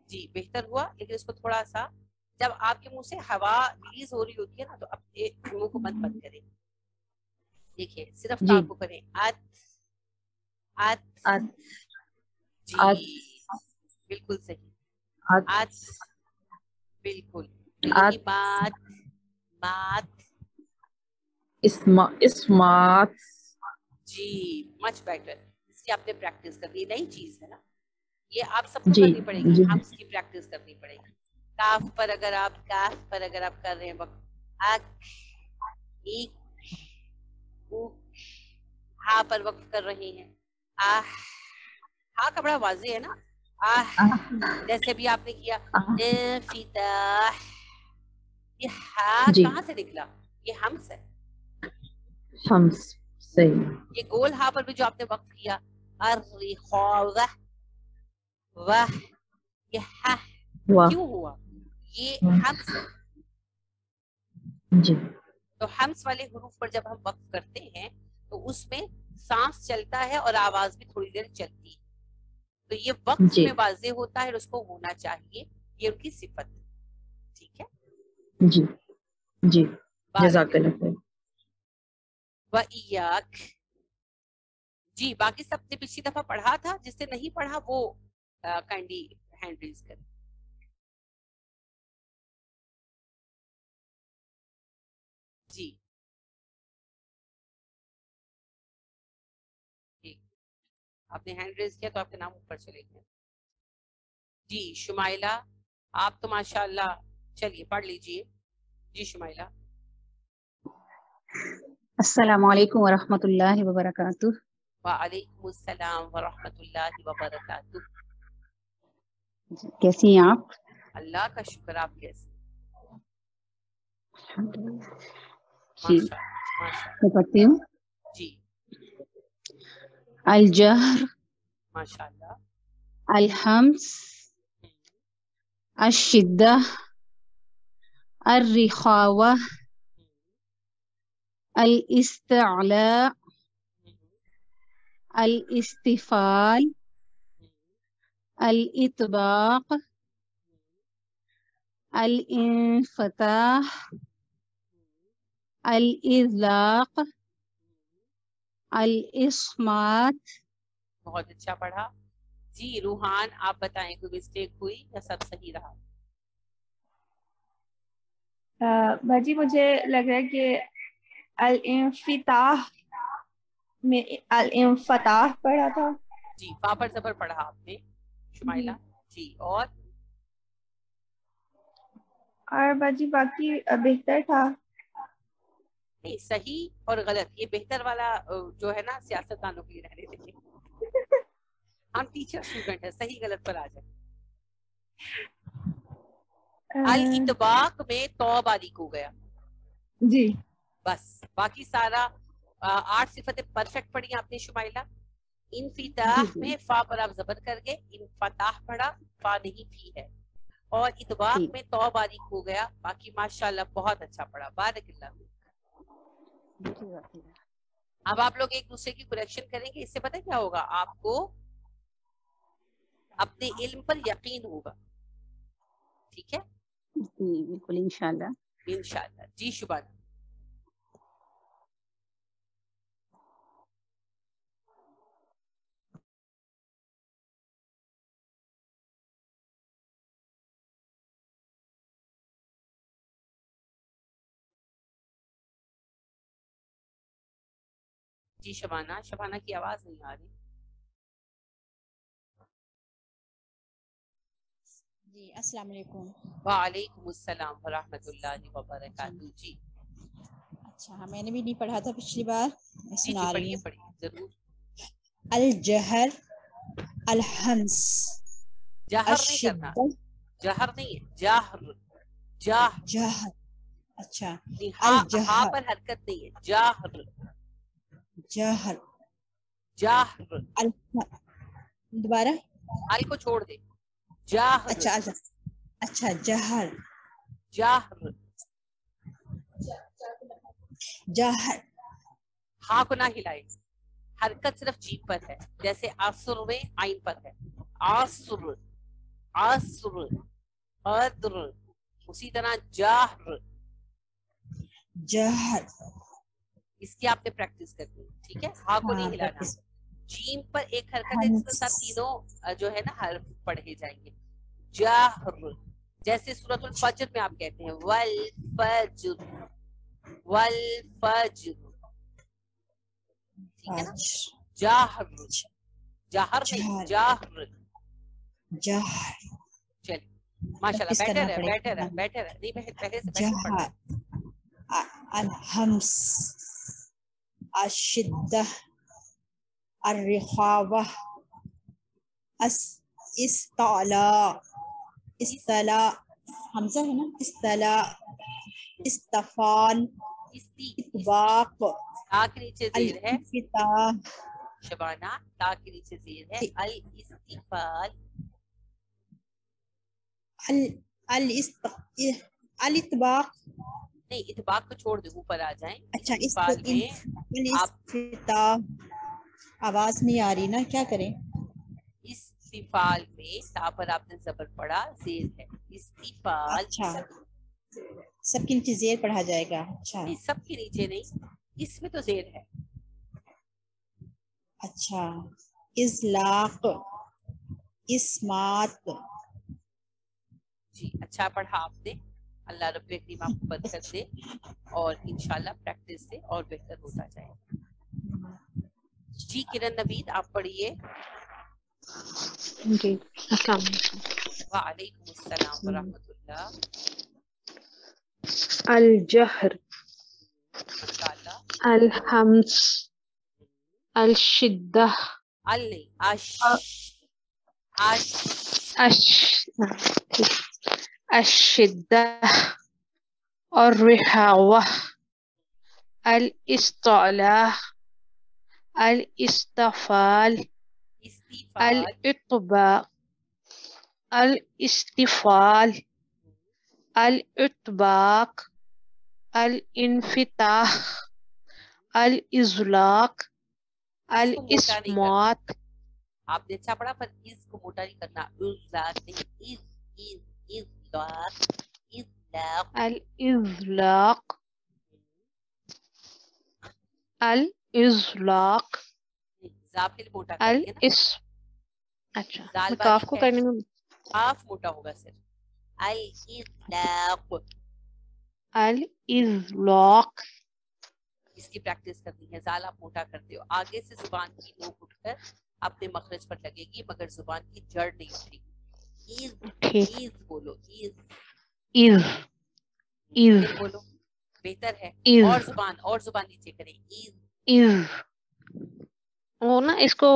جی بہتر ہوا, لیکن اس کو تھوڑا سا جب آپ کے منہ سے ہوا ریلیز ہو رہی ہوتی ہے نا تو اپنے منہ کو بند کریں. دیکھیے صرف جی تا کو کریں. ات ات. ات جی بالکل صحیح. ات ات بالکل یہی ات بات. بات. اسمات. جی مچ بیٹر. اس کی آپ نے پریکٹس کرنی ہے, نئی چیز ہے نا یہ, آپ سب کو جی کرنی پڑے گی. جی ہم اس کی پریکٹس کرنی پڑے گی. کاف پر اگر آپ کر رہے ہیں وقت, اک ایک اوک. ہا پر وقف کر رہے ہیں, آہ. ہا کا بڑا واضح ہے نا, آہ. جیسے بھی آپ نے کیا انفتاح, یہ ہا جی کہاں سے نکلا؟ یہ ہمس ہے. شمس. صحیح. یہ گول ہا پر بھی جو آپ نے وقف کیا, الرخاوہ وہ, یہ ہا واہ. کیوں ہوا؟ یہ ہمس ہے. جی تو ہمس والے حروف پر جب ہم وقف کرتے ہیں تو اس میں سانس چلتا ہے اور آواز بھی تھوڑی دیر چلتی ہے. تو یہ وقف جی میں واضح ہوتا ہے اور اس کو ہونا چاہیے, یہ ان کی صفت. ٹھیک ہے. جی جی بارک جزاک اللہ اللہ. خیر. وَإِيَّاكَ. جی باقی سب نے پچھلی دفعہ پڑھا تھا, جس سے نہیں پڑھا وہ کائنڈلی ہینڈ ریز کرے. جی ٹھیک, آپ نے ہینڈ ریز کیا تو آپ کے نام اوپر چلے گئے. جی شمائلہ آپ تو ماشاءاللہ, چلیے پڑھ لیجئے. جی شمائلہ. السلام علیکم ورحمۃ اللہ وبرکاتہ. وعلیکم السلام ورحمۃ اللہ وبرکاتہ. کیسی ہیں آپ؟ اللہ کا شکر. آپ کیسے؟ جی ماشاء اللہ ماشاء میں اللہ. پڑھتی ہوں. جی الجہر, ماشاء اللہ. الحمس, الشدہ, الرخاوہ, الاستعلاء, الاستفال, الاطباق, الانفتاح, الاذلاق, الاسمات. بہت اچھا پڑھا. جی روحان آپ بتائیں کوئی مسٹیک ہوئی یا سب صحیح رہا؟ باجی مجھے لگ رہا ہے کہ الانفتاح میں الانفتاح پڑھا تھا. جی فا پر زبر پڑھا آپ نے شمائلہ. جی اور باجی باقی بہتر تھا. نہیں, صحیح اور غلط یہ بہتر والا جو ہے نا سیاست دانوں کے لیے رہنے دیکھیں. ہم ٹیچر اسٹوڈنٹ ہیں, صحیح غلط پر آ جائیں. الاطباق میں تو باریک ہو گیا. جی بس باقی سارا 8 صفتیں پرفیکٹ پڑھی آپ نے شمائلہ. انفتاح جی میں فا پر آپ زبر کر گئے, انفتاح پڑھا, فا نہیں پھی ہے. اور اطباق میں تو باریک ہو گیا. باقی ماشاءاللہ بہت اچھا پڑھا, بارک اللہ. اب آپ لوگ ایک دوسرے کی کریکشن کریں گے, اس سے پتہ کیا ہوگا آپ کو اپنے علم پر یقین ہوگا. ٹھیک ہے جی بالکل انشاءاللہ. انشاءاللہ. جی شبانہ. جی شبانہ کی آواز نہیں آ رہی. جی السلام علیکم. وعلیکم السلام ورحمۃ اللہ وبرکاتہ. جی اچھا میں نے بھی نہیں پڑھا تھا پچھلی بار, میں جی سنا رہی پڑھیے ہوں. پڑھیے ضرور. الجہر, الحمس, جہر نہیں کرنا, الشدہ, جہر نہیں ہے, جہر, جہر جہر, اچھا نہیں, ہاں الجہر, پر حرکت نہیں ہے, جہر, جہر, جہر, دوبارہ, ال کو چھوڑ دے, جہر, اچھا اچھا اچھا جہر, جہر, جہر, ہاں کو نہ ہلائے, حرکت صرف جیم پر ہے, جیسے عصر میں عین پر ہے, عصر, عصر, قدر, اسی طرح جہر. جہر, اس کی آپ نے پریکٹس کرنی ہے, ٹھیک ہے, ہاں کو ہاں نہیں ہلانا. پریکٹس. جیم پر ایک حرکت ہے جس کے ساتھ تینوں جو ہے نا حرف پڑھے جائیں گے. جہر, جیسے سورۃ الفجر میں آپ کہتے ہیں والفجر, والفجر, ٹھیک ہے نا. جہر, جہر نہیں, جہر. جہر, چلیے ماشاء اللہ, پریکٹس کرنا بیٹر ہے, پڑے بیٹر ہے, گا. بیٹر ہے, نہیں پہلے سے بیٹر پڑھ جہر, الحمس, الشدہ, الرخاوہ, استعلاء, استعلاء, حمزہ ہے نا, استعلاء, استفال, اطباق, تا کے نیچے زیر ہے, الانفتاح, شبانہ, تا کے نیچے زیر ہے, الاستفال, الاطباق, نہیں اتباق کو چھوڑ دے, اوپر آ جائیں. اچھا استفال میں آپ الاستفتاح, آواز نہیں آ رہی نا, کیا کریں. استفال میں تا پر آپ نے زبر پڑا, زیر ہے, استفال. اچھا سب کے نیچے زیر پڑھا جائے گا, اچھا نہیں سب کے نیچے نہیں, اس میں تو زیر ہے. اچھا, اذلاق, اسمات, جی اچھا پڑھا آپ نے, اللہ رب کریم آپ کو برکت دے, اور انشاءاللہ پریکٹس سے اور بہتر ہوتا جائے. جی کرن نوید آپ پڑھیے. جی السلام علیکم. وعلیکم السلام ورحمۃ اللہ. الجہر, ماشاءاللہ. الحمس, الشدہ, ال نہیں, اش, الشدہ, الرخاوہ, الاستعلاء, الاستفال, استفال, الاطباق, الاستفال, الاطباق, الانفتاح, الاذلاق, اس کو موٹا نہیں کرنا. الاسمات. آپ نے اچھا پڑھا, پر اس کو موٹا نہیں کرنا, اذلاق نہیں, اذلاق, اذلاق, الاذلاق, الاذلاق, زافل موٹا کریں گے نا, اچھا زال میں کاف کو باریک ہے, کرنے میں کاف موٹا ہوگا صرف. الاذلاق, الاذلاق, اس کی پریکٹس کرنی ہے. زال آپ موٹا کرتے ہو, آگے سے زبان کی نوک اٹھ کر اپنے مخرج پر لگے گی, مگر زبان کی جڑ نہیں اٹھے گی. ایز, ٹھیک, ایز بولو, ایز, اذ, اذ, پھر بولو, بہتر ہے. اذ, اور زبان نیچے کریں, ایز, اذ. وہ نا اس کو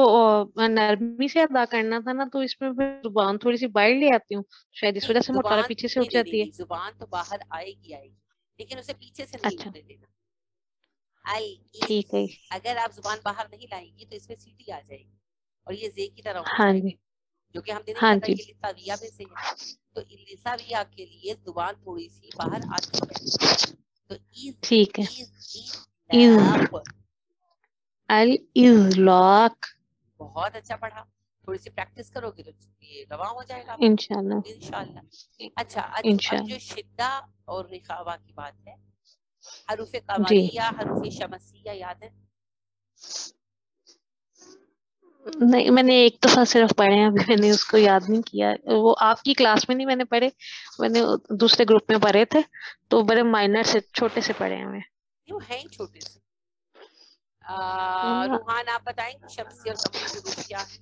نرمی سے ادا کرنا تھا نا, تو اس میں پھر زبان تھوڑی سی باہر لے آتی ہوں, شاید اس وجہ سے موٹارا زبان پیچھے سے اٹھ جاتی ہے. زبان تو باہر آئے گی, لیکن اسے پیچھے سے نہیں اچھا اٹھنے دینا. ٹھیک ہے. اگر آپ زبان باہر نہیں لائیں گی تو اس میں سیٹی آ جائے گی, اور یہ زے کی طرح ہو ہاں جائے جی, گی, جو کہ ہم نے نہیں ہاں پتا جی, یہ لساویہ میں سے ہے. تو لساویہ کے لیے زبان تھوڑی سی باہر آتی ہے. تو ٹھیک ہے. اذلاق, الاذلاق, بہت اچھا پڑھا. تھوڑی سی پریکٹس کرو گے تو یہ رواں ہو جائے گا انشاءاللہ, انشاءاللہ. اچھا اب جو انشاءاللہ. شدہ اور رخاوہ کی بات ہے, حروف جی قمریہ, حروف شمسیہ یاد ہے؟ نہیں, میں نے ایک دفعہ صرف پڑھے ہیں, ابھی میں نے اس کو یاد نہیں کیا. وہ آپ کی کلاس میں نہیں میں نے پڑھے, میں نے دوسرے گروپ میں پڑھے تھے, تو بڑے مائنر سے چھوٹے سے پڑھے ہیں. وہ ہیں ہی چھوٹے سے. میں روحان آپ بتائیں شمسی اور قمری حروف کیا ہیں؟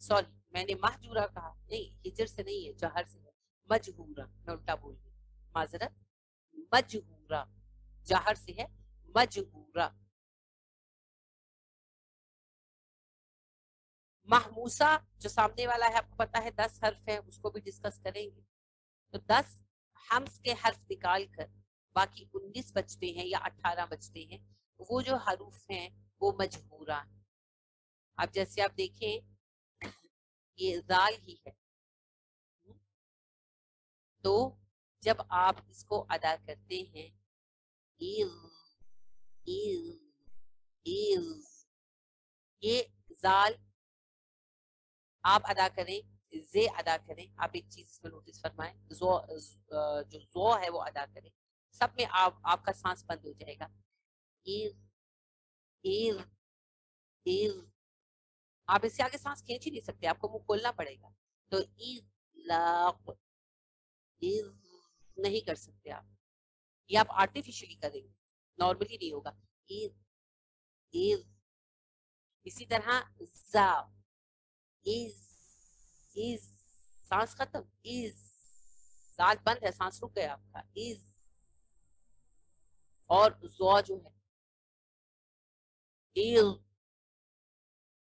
سوری میں نے مہجورہ کہا، نہیں ہجر سے نہیں ہے، جہر سے ہے، مجہورہ، میں الٹا بول گئی، معذرت، مجہورہ، جہر سے ہے مجہورہ. محموسہ جو سامنے والا ہے آپ کو پتا ہے 10 حرف ہے، اس کو بھی ڈسکس کریں گے. تو 10 حمز کے حرف نکال کر باقی 19 بچتے ہیں یا 18 بچتے ہیں، وہ جو حروف ہیں وہ مجہورہ ہیں. اب جیسے آپ دیکھیں یہ زال ہی ہے، تو جب آپ اس کو ادا کرتے ہیں یہ زال آپ ادا کریں، زے ادا کریں. آپ ایک چیز اس میں نوٹس فرمائیں، جو زو ہے وہ ادا کریں، سب میں آپ کا سانس بند ہو جائے گا. آپ اس سے آگے سانس کھینچ ہی نہیں سکتے، آپ کو منہ کھولنا پڑے گا. تو نہیں کر سکتے آپ، یہ آپ آرٹیفیشلی کریں گے، نارملی نہیں ہوگا. اسی طرح زا، سانس ختم، زال بند ہے، سانس رک گیا آپ کا. اور زو جو ہے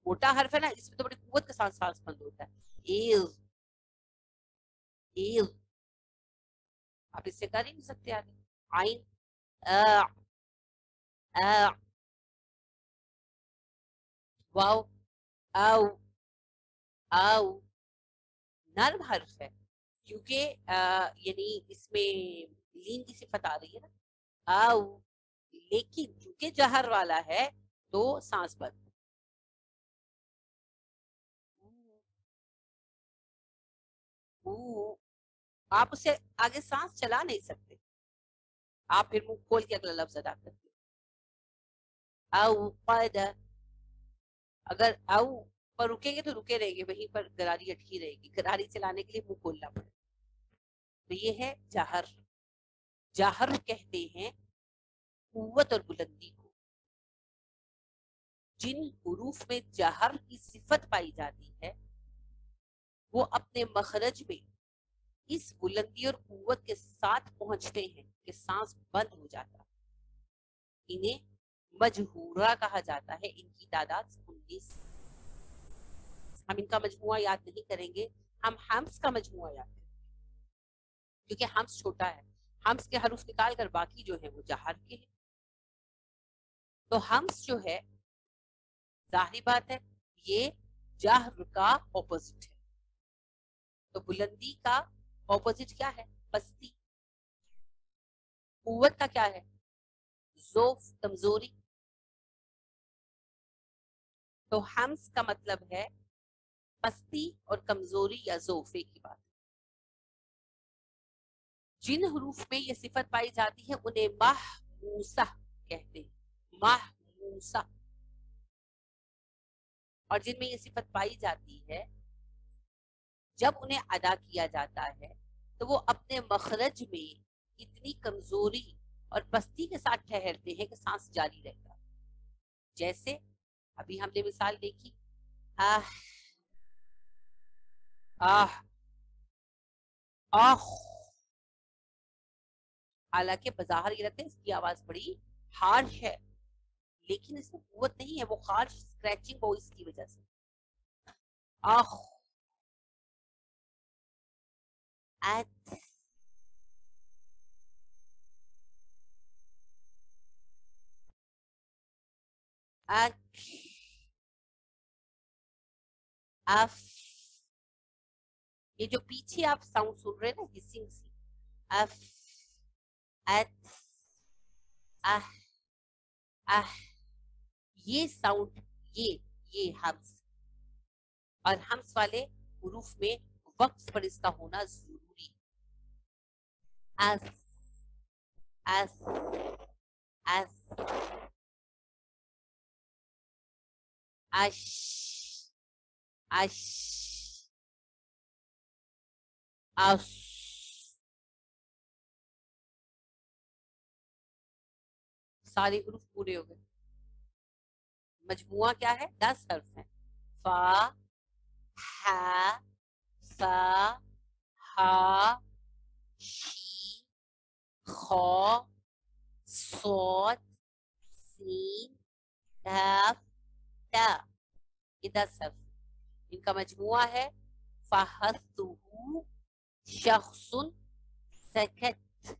موٹا حرف ہے نا، اس میں تو بڑی قوت کے ساتھ سانس بند ہوتا ہے. آپ اس سے کر ہی نہیں سکتے آگے. عین واو او نرم حرف ہے کیونکہ یعنی اس میں لین کی صفت آ رہی ہے نا، او، لیکن چونکہ جہر والا ہے تو سانس بند. آپ اس سے آگے سانس چلا نہیں سکتے، آپ پھر منہ کھول کے اگلا لفظ ادا کرتے. او قید، اگر او پر رکیں گے تو رکے رہیں گے، وہیں پر گراری اٹکی رہے گی، گراری چلانے کے لیے منہ کھولنا پڑے. تو یہ ہے جہر. جہر کہتے ہیں قوت اور بلندی کو. جن حروف میں جہر کی صفت پائی جاتی ہے وہ اپنے مخرج میں اس بلندی اور قوت کے ساتھ پہنچتے ہیں کہ سانس بند ہو جاتا. انہیں مجہورہ کہا جاتا ہے. ان کی تعداد 19. ہم ان کا مجموعہ یاد نہیں کریں گے، ہم حمز کا مجموعہ یاد کریں گے کیونکہ حمز چھوٹا ہے. حمز کے حروف نکال کر باقی جو ہیں وہ جہر کے ہیں. تو حمز جو ہے ظاہری بات ہے یہ جہر کا اپوزٹ ہے. تو بلندی کا اپوزٹ کیا ہے؟ پستی. قوت کا کیا ہے؟ ضعف، کمزوری. تو حمز کا مطلب ہے پستی اور کمزوری یا ضعف کی بات. جن حروف میں یہ صفت پائی جاتی ہے انہیں محموسہ کہتے ہیں. محموسہ. اور جن میں یہ صفت پائی جاتی ہے جب انہیں ادا کیا جاتا ہے تو وہ اپنے مخرج میں اتنی کمزوری اور پستی کے ساتھ ٹھہرتے ہیں کہ سانس جاری رہتا. جیسے ابھی ہم نے مثال دیکھی آہ آہ آہ. حالانکہ بظاہر یہ لگتا ہے اس کی آواز بڑی ہارش ہے لیکن اس میں قوت نہیں ہے، وہ خارش اسکریچنگ وائس کی وجہ سے. آہ ات اک اف. یہ جو پیچھے آپ ساؤنڈ سن رہے ہیں نا ہسنگ سی، اف ات اہ اہ، یہ ساؤنڈ یہ حمز. اور حمز والے حروف میں وقت پر اس کا ہونا ضروری. اف اف اف اش اش اس. سارے حروف پورے ہو گئے. مجموعہ کیا ہے؟ 10 حرف ہیں. فا ha, fa, ha, she, kha, صاد سین کاف تا. یہ 10 حرف ان کا مجموعہ ہے فحثہ شخص سکت.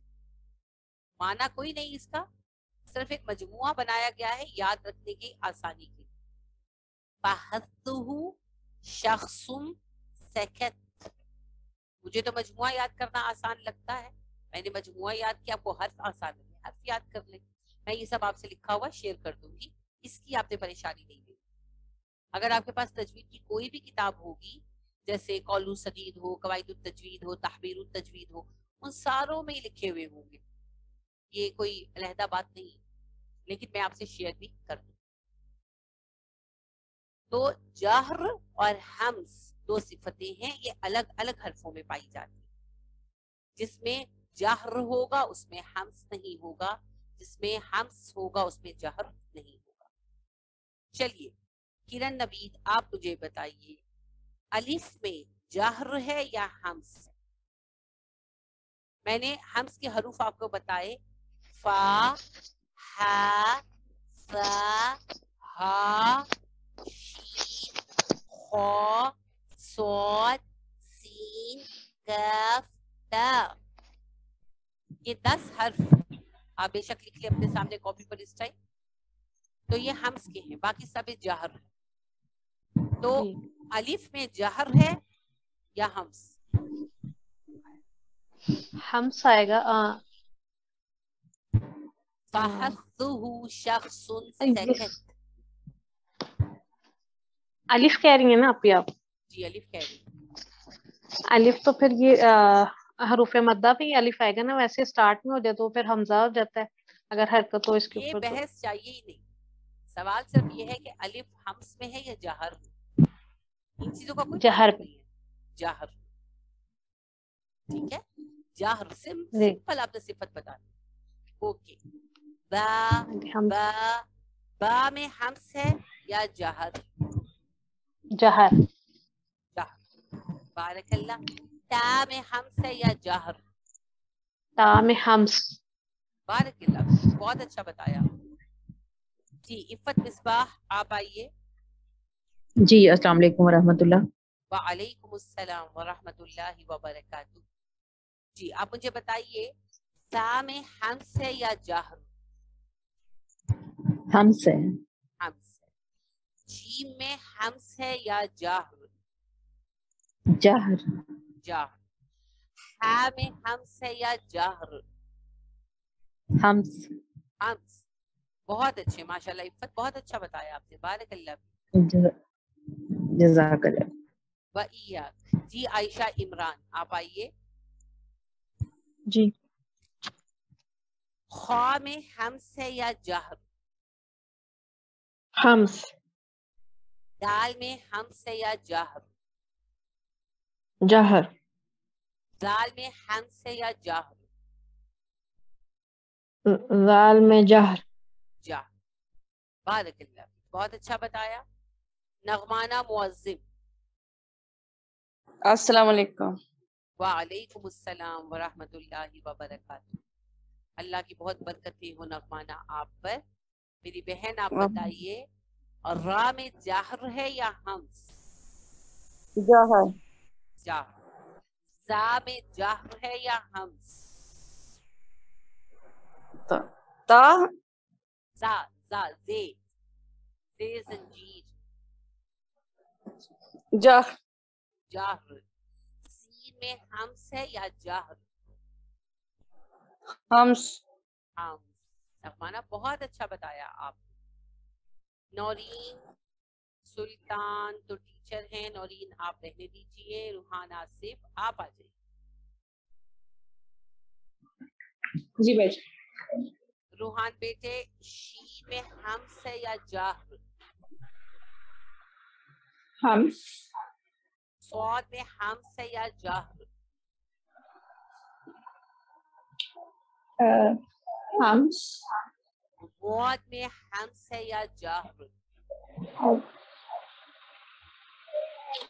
معنی کوئی نہیں اس کا، صرف ایک مجموعہ بنایا گیا ہے یاد رکھنے کی آسانی کے لیے. فحثہ شخص سکت. مجھے تو مجموعہ یاد کرنا آسان لگتا ہے، میں نے مجموعہ یاد کیا، آپ کو حرف آسان ہے حرف یاد کر لیں. میں یہ سب آپ سے لکھا ہوا شیئر کر دوں گی، اس کی آپ نے پریشانی نہیں لینی. اگر آپ کے پاس تجوید کی کوئی بھی کتاب ہوگی، جیسے قول سدید ہو، قواعد التجوید ہو، تحبیر التجوید ہو، ان ساروں میں ہی لکھے ہوئے ہوں گے، یہ کوئی علیحدہ بات نہیں ہے، لیکن میں آپ سے شیئر بھی کر دوں. تو جہر اور ہمس 2 صفتیں ہیں، یہ الگ الگ حرفوں میں پائی جاتی ہیں. جس میں جہر ہوگا اس میں ہمس نہیں ہوگا، جس میں ہمس ہوگا اس میں جہر نہیں ہوگا. چلیے کرن نبید آپ مجھے بتائیے الف میں جہر ہے یا ہمس؟ میں نے ہمس کے حروف آپ کو بتائے، فا، ہا، سا، ہا، شین، خا، صاد، سین، کاف، تا. یہ 10 حرف آپ بے شک لکھ لیں اپنے سامنے کاپی پر اس ٹائم. تو یہ ہمس کے ہیں، باقی سب جہر. تو الف میں جہر ہے یا ہمس؟ ہمس آئے گا. فحثہ شخص سکت. الف کہہ رہی ہیں نا آپ؟ جی الف کہہ رہی ہیں. الف تو پھر یہ حروف مدہ پہ ہی الف آئے گا نا، ویسے سٹارٹ میں ہو جائے تو پھر حمزہ ہو جاتا ہے اگر حرکت ہو اس کے یہ اوپر. تو بحث چاہیے ہی نہیں، سوال صرف یہ ہے کہ الف ہمس میں ہے یا جہر میں. ان چیزوں کا کوئی جہر تعلق پہ. نہیں ہے. جہر ٹھیک ہے، جہر جی سمپل آپ نے صفت بتا دی. اوکے. با با با میں ہمس ہے یا جہر؟ جہر. جہر. بارک اللہ. تا میں ہمس ہے یا جہر؟ تا میں ہمس. بارک اللہ، بہت اچھا بتایا. جی عفت مصباح آپ آئیے. جی السلام علیکم ورحمۃ اللہ. وعلیکم السلام ورحمۃ اللہ وبرکاتہ. جی آپ مجھے بتائیے تا میں ہمس ہے یا جہر؟ ہمس ہے. ہمس ہے. جیم میں ہمس ہے یا جہر؟ جہر. جہر. ہا میں ہمس ہے یا جہر؟ ہمس. ہمس. بہت اچھے ماشاءاللہ عفت، بہت اچھا بتایا آپ نے، بارک اللہ. جزاک اللہ. وإیاک. جی عائشہ عمران آپ آئیے. جی خا میں ہمس ہے یا جہر؟ ہمس. دال میں ہمس ہے یا جہر؟ جہر. دال میں ہمس ہے یا جہر؟ زال میں جہر. جہر. بارک اللہ، بہت اچھا بتایا. نغمانہ معظم. السلام علیکم. وعلیکم السلام ورحمۃ اللہ وبرکاتہ. اللہ کی بہت برکتیں ہو نغمانہ آپ پر. میری بہن آپ بتائیے اور را میں جہر ہے یا ہمس؟ جہر. جہر. زا میں جہر ہے یا ہمس؟ تا. زا زا زے زے زنجیر. جہر. جہر. سین میں ہمس ہے یا جہر؟ ہمس. ہمس. نغمانہ بہت اچھا بتایا آپ. نورین سلطان تو ٹیچر ہیں، نورین آپ رہنے دیجئے. روحان آصف آپ آ جائیے. جی بیٹھ. روحان بیٹے شین میں ہمس ہے یا جہر؟ ہمس. صاد میں ہمس ہے یا جہر؟ ہمس. غاد میں ہمس ہے یا جہر؟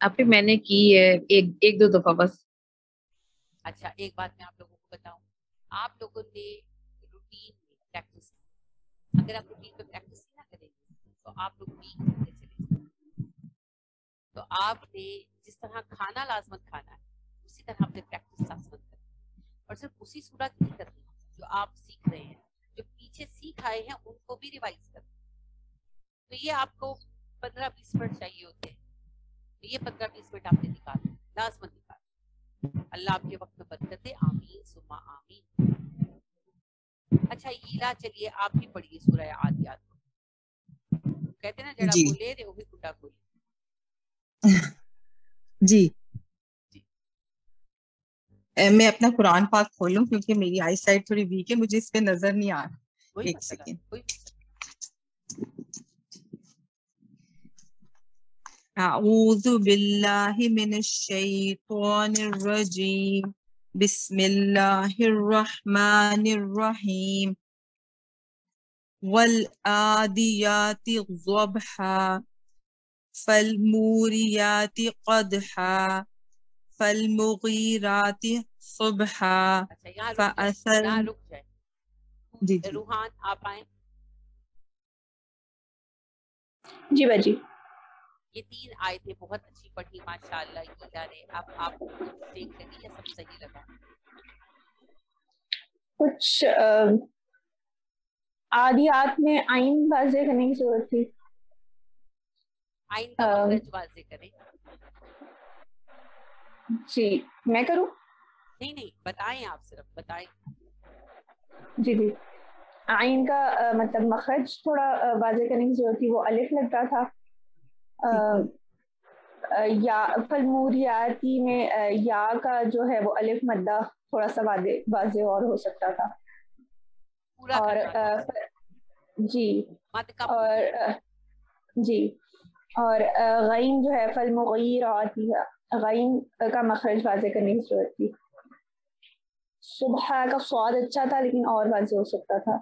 آپ میں نے کی ہے ایک دو دفعہ بس. اچھا ایک بات میں آپ لوگوں کو بتاؤں, آپ لوگوں نے روٹین میں پریکٹس, اگر آپ روٹین میں پریکٹس نہ کریں گے تو آپ لوگ ویک ہوتے چلے جائیں. تو آپ نے جس طرح کھانا لازمت کھانا ہے اسی طرح آپ نے پریکٹس لازمت کرنی ہے, اور صرف اسی صورت نہیں کرنی جو آپ سیکھ رہے ہیں, جو پیچھے سیکھ آئے ہیں ان کو بھی ریوائز کرنا. تو یہ آپ کو 15-20 منٹ چاہیے ہوتے ہیں, تو یہ 15-20 منٹ آپ نے نکالیں, لازمت نکالیں. اللہ آپ کے وقت میں برکت دے, آمین ثم آمین. اچھا ایلا, چلیے آپ بھی پڑھیے سورہ عادیات کو. کہتے ہیں نا جڑا جی بولے رے وہی کنڈا کھولے. جی میں اپنا قرآن پاک کھولوں کیونکہ میری آئی سائٹ تھوڑی ویک ہے, مجھے اس پہ نظر نہیں آ رہا. کوئی ایک مسئلہ سیکنڈ. کوئی مسئلہ. اعوذ باللہ من الشیطان الرجیم. بسم اللہ الرحمن الرحیم. والعادیات ضبحا فالموریات قدحا فالمغیرات صبحا اچھا یہاں رک جائے, فأثر. یہاں رک جائے. جی جی روحان آپ آئیں. جی باجی. یہ 3 آیتیں بہت اچھی پڑھی ماشاءاللہ ایلا نے. آپ کچھ دیکھ لگی یا سب صحیح لگا؟ کچھ عادیات میں آئین واضح کرنے کی ضرورت تھی. آئین کا مخرج واضح کریں. جی میں کروں؟ نہیں بتائیں, آپ صرف بتائیں. جی جی. آئین کا مطلب مخرج تھوڑا واضح کرنے کی ضرورت تھی. وہ الف لگتا تھا. یا فالموریاتی میں یا کا جو ہے وہ الف مدہ تھوڑا سا واضح اور ہو سکتا تھا. پورا اور جی مد کا اور جی اور غین جو ہے فالمغیرات, غین کا مخرج واضح کرنے کی ضرورت تھی. صبح کا سواد اچھا تھا لیکن اور واضح ہو سکتا تھا.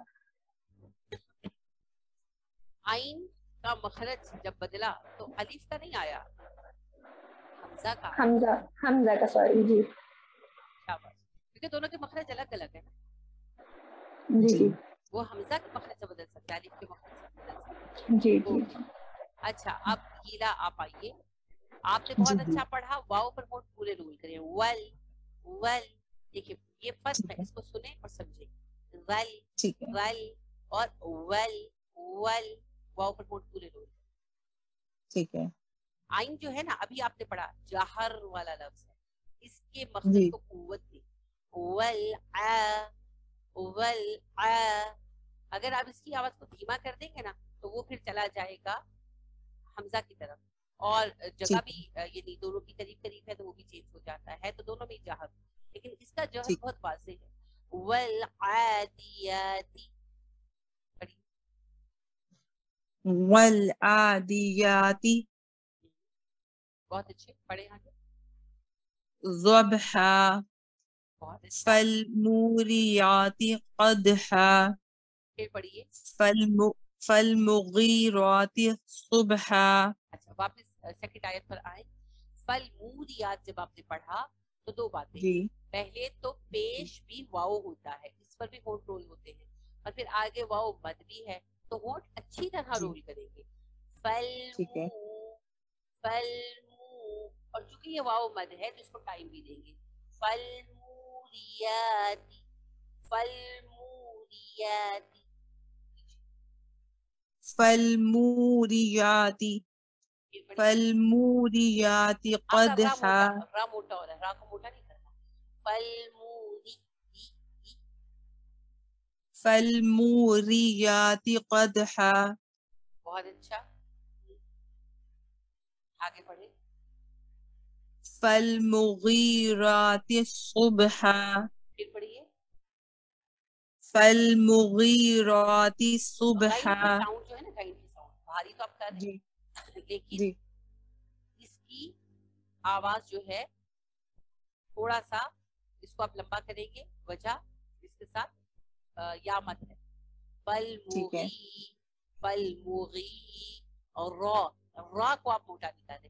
آئین کا مخرج جب بدلا تو الف کا نہیں آیا, حمزہ کا. حمزہ کا سوری. جی شاباش, کیونکہ دونوں کے مخرج الگ الگ ہیں. جی جی وہ حمزہ کے مخرج سے بدل سکتا ہے, الف کے مخرج سے بدل سکتا ہے. جی جی. اچھا اب ہیلا آپ آئیے. آپ نے بہت اچھا پڑھا. واؤ پر موٹ پورے رول کریں. ول ول, دیکھیے یہ فرق ہے, اس کو سنیں اور سمجھیں. ول ول اور ول ول, واؤ پر موٹ پورے رول. ٹھیک ہے. آئین جو ہے نا ابھی آپ نے پڑھا جہر والا لفظ ہے, اس کے مخرج کو قوت دی. ول ول, اگر آپ اس کی آواز کو دھیما کر دیں گے نا تو وہ پھر چلا جائے گا حمزہ کی طرف, اور جگہ بھی یعنی دونوں کی قریب قریب ہے تو وہ بھی چینج ہو جاتا ہے. تو دونوں میں جہر, لیکن اس کا جہر بہت واضح ہے. والعادیات, والعادیات بہت اچھے پڑھے آگے. ضبحا بہت اچھا. فالموریات قدحا پھر پڑھیے. فالمغیرات صبحا. اچھا واپس سیکنڈ آیت پر آئیں. فالموریات جب آپ نے پڑھا تو دو باتیں. پہلے تو پیش بھی واؤ ہوتا ہے, اس پر بھی ہونٹ رول ہوتے ہیں, اور پھر آگے واؤ مد بھی ہے تو ہونٹ اچھی طرح رول کریں گے. فلمو فلمو, اور چونکہ یہ واؤ مد ہے تو اس کو ٹائم بھی دیں گے. فالموریات فالموریات فالموریات فالموریات قدحا. را موٹا ہو رہا ہے, را کو موٹا نہیں کرنا. فالموری فالموریات قدحا. بہت اچھا. آگے پڑھیں. فالمغیرات صبحا. پھر پڑھیے. فالمغیرات صبحا. غین کی ساؤنڈ جو ہے نا, غین کی ساؤنڈ بھاری تو آپ کر رہے ہیں, لیکن اس کی آواز جو ہے تھوڑا سا اس کو آپ لمبا کریں گے. وجہ اس کے ساتھ یا مت ہے. فالمغی فالمغی, اور را کو آپ موٹا نکالیں.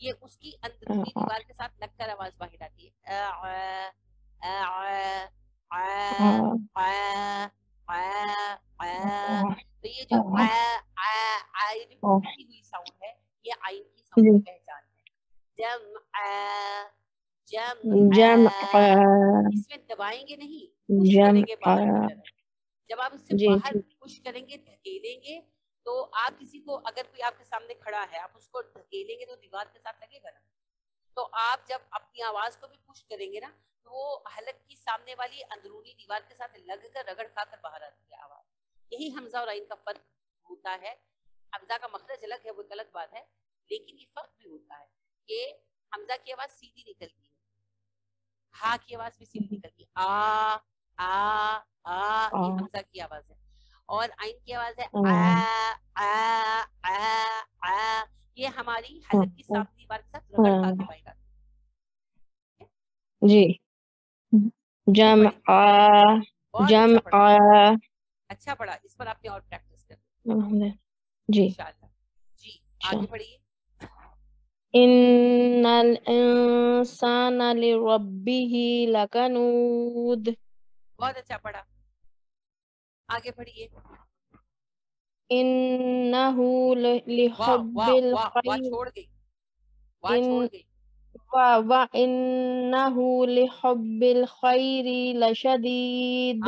یہ اس کی اندرونی دیوار کے ساتھ لگ کر آواز باہر آتی ہے. تو یہ جو ٹوٹی ہوئی ساؤنڈ ہے یہ آئین کی ساؤنڈ کی پہچان ہے. اس میں دبائیں گے نہیں, پش کریں گے باہر کی طرف. جب آپ اس سے باہر پش کریں گے, دھکیلیں گے, تو آپ کسی کو, اگر کوئی آپ کے سامنے کھڑا ہے, آپ اس کو دھکیلیں گے تو دیوار کے ساتھ لگے گا نا. تو آپ جب اپنی آواز کو بھی پش کریں گے نا تو وہ حلق کی سامنے والی اندرونی دیوار کے ساتھ لگ کر رگڑ کھا کر باہر آتی ہے آواز. یہی حمزہ اور عین کا فرق ہوتا ہے. حمزہ کا مخرج الگ ہے, وہ ایک الگ بات ہے, لیکن یہ فرق بھی ہوتا ہے کہ حمزہ کی آواز سیدھی نکلتی ہے, ہا کی آواز بھی سیدھی نکلتی ہے. آ یہ حمزہ کی آواز ہے, اور عین کی آواز ہے یہ ہماری حلق کی سامنے دیوار کے ساتھ رگڑ کھا کے باہر آتی ہے. جی. جمع اچھا پڑھا, اس پر آپ نے اور پریکٹس کریں جی. انشاءاللہ. جی آگے پڑھیے. ان الانسان لربه لکنود. بہت اچھا پڑھا, آگے پڑھیے. انہ لحب الخیر چھوڑ گئی, چھوڑ گئی. وَإِنَّهُ لِحُبِّ الْخَيْرِ لَشَدِيدٌ.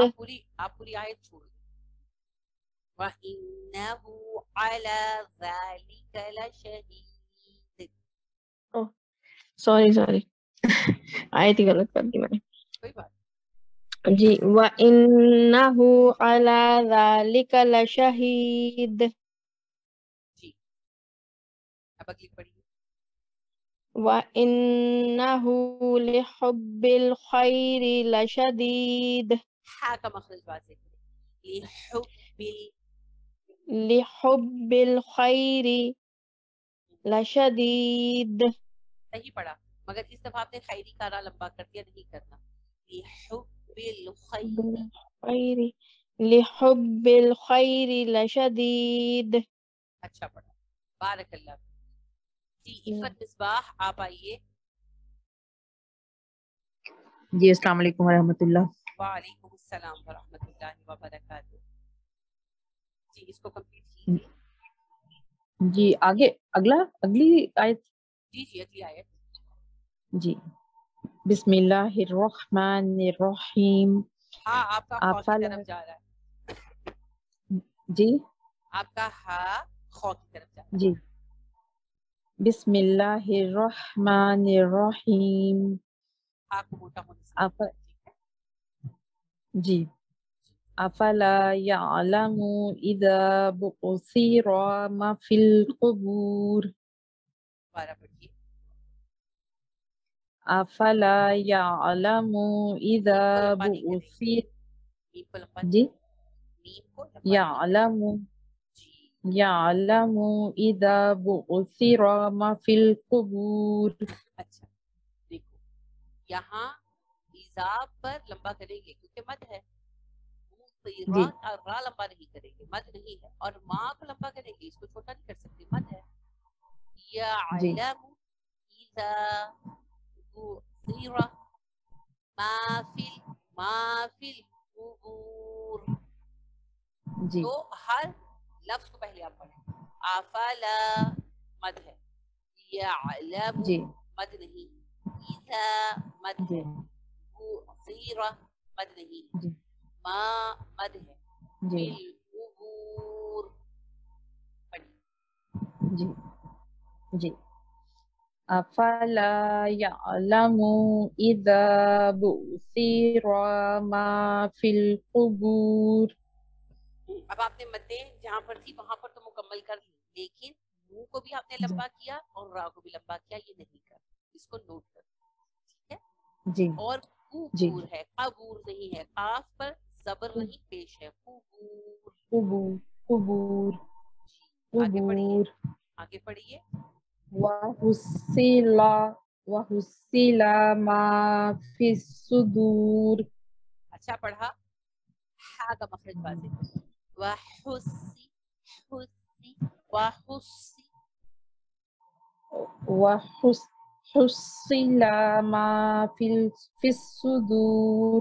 آپ پوری آیت چھوڑ گئی. وَإِنَّهُ عَلَى ذَلِكَ لَشَهِيدٌ. سوری آیت ہی غلط کر دی میں نے. کوئی بات جی. وَإِنَّهُ عَلَى ذَلِكَ لَشَهِيدٌ. جی اب اگلی پڑھیے. وَإِنَّهُ لِحُبِّ الْخَيْرِ لَشَدِيدٌ. ہا کا مخرج واضح کریں. لِحُبِّ الْخَيْرِ لَشَدِيدٌ. صحیح پڑھا, مگر اس دفعہ آپ نے خیری کا را لمبا کر دیا, نہیں کرنا. لِحُبِّ الْخَيْرِ لَشَدِيدٌ. اچھا پڑھا, بارک اللہ. جی عفت مصباح آپ آئیے. جی السلام علیکم ورحمۃ اللہ. وعلیکم السلام ورحمۃ اللہ وبرکاتہ. جی اس کو کمپلیٹ کیجیے. جی آگے اگلی آیت. جی اگلی آیت. جی بسم اللہ الرحمن الرحیم. ہاں آپ کا خو کی طرف جا رہا ہے. جی آپ کا ہا خو کی طرف جا رہا ہے. جی بسم اللہ الرحمن الرحیم. آپ کو موٹا ہونے سے جی افلا یعلم اذا بعثر ما فی القبور. دوبارہ پڑھیے. افلا یعلم اذا بعثر. جی یعلم اذا بعثر ما فی القبور. اچھا دیکھو یہاں ایزا پر لمبا کریں گے کیونکہ مد ہے. را لمبا نہیں کریں گے, مد نہیں ہے. اور ماں کو لمبا کریں گے, اس کو چھوٹا نہیں کر سکتے, مد ہے. یعلم اذا بعثر ما فی القبور. تو ہر لفظ کو پہلے آپ پڑھیں. افلا مد ہے, یعلم مد نہیں, اذا مد ہے, بعثر مد نہیں, ما مد ہے, فی القبور. جی جی افلا یعلم اذا بعثر ما فی القبور. اب آپ نے مدیں جہاں پر تھی وہاں پر تو مکمل کر لی, لیکن منہ کو بھی آپ نے لمبا کیا اور را کو بھی لمبا کیا, یہ نہیں کر, اس کو نوٹ کر. ٹھیک ہے جی. اور قبور ہے, قبور نہیں ہے, قاف پر زبر نہیں پیش ہے. قبور قبور. آگے پڑھیے. وحصل ما فی الصدور. اچھا پڑھا, ہا کا مخرج واضح. وحصی وحصل ما في الصدور.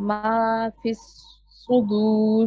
ما في الصدور.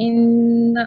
إن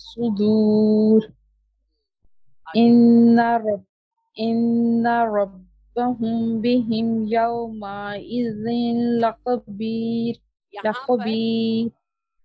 صدور. إن ربهم بهم يومئذ لخبير.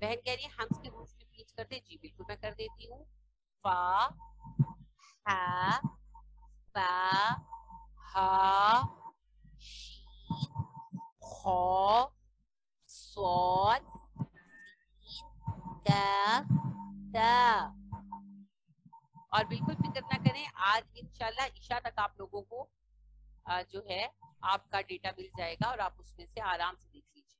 بہن کہہ رہی ہے ہمس کے حروف ریپیٹ کر دے. جی بالکل میں کر دیتی ہوں. فا، ہا، فا، ہا، شین، خا، صاد، سین، کاف، تا. اور بالکل فکر نہ کریں، آج انشاءاللہ عشاء تک آپ لوگوں کو جو ہے آپ کا ڈیٹا مل جائے گا اور آپ اس میں سے آرام سے دیکھ لیجیے.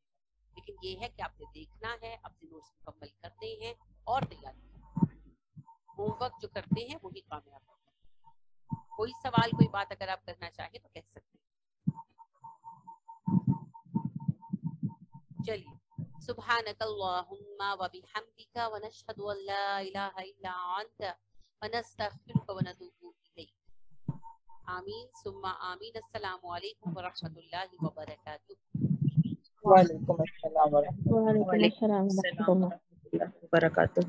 لیکن یہ ہے کہ آپ نے دیکھنا ہے، اپنے نوٹس مکمل کرنے ہیں اور تیاری کرنی ہے. ہوم ورک جو کرتے ہیں وہی کامیاب ہوتے ہیں. کوئی سوال، کوئی بات اگر آپ کرنا چاہیں تو کہہ سکتے ہیں. چلیے. سبحانک اللہم و بحمدک ونشہد ان لا الہ الا انت ونستغفرک ونتوب الیک. آمین ثم آمین. السلام علیکم ورحمۃ اللہ وبرکاتہ. وعلیکم السلام ورحمۃ اللہ. وعلیکم السلام ورحمۃ اللہ. وبرکاتہ.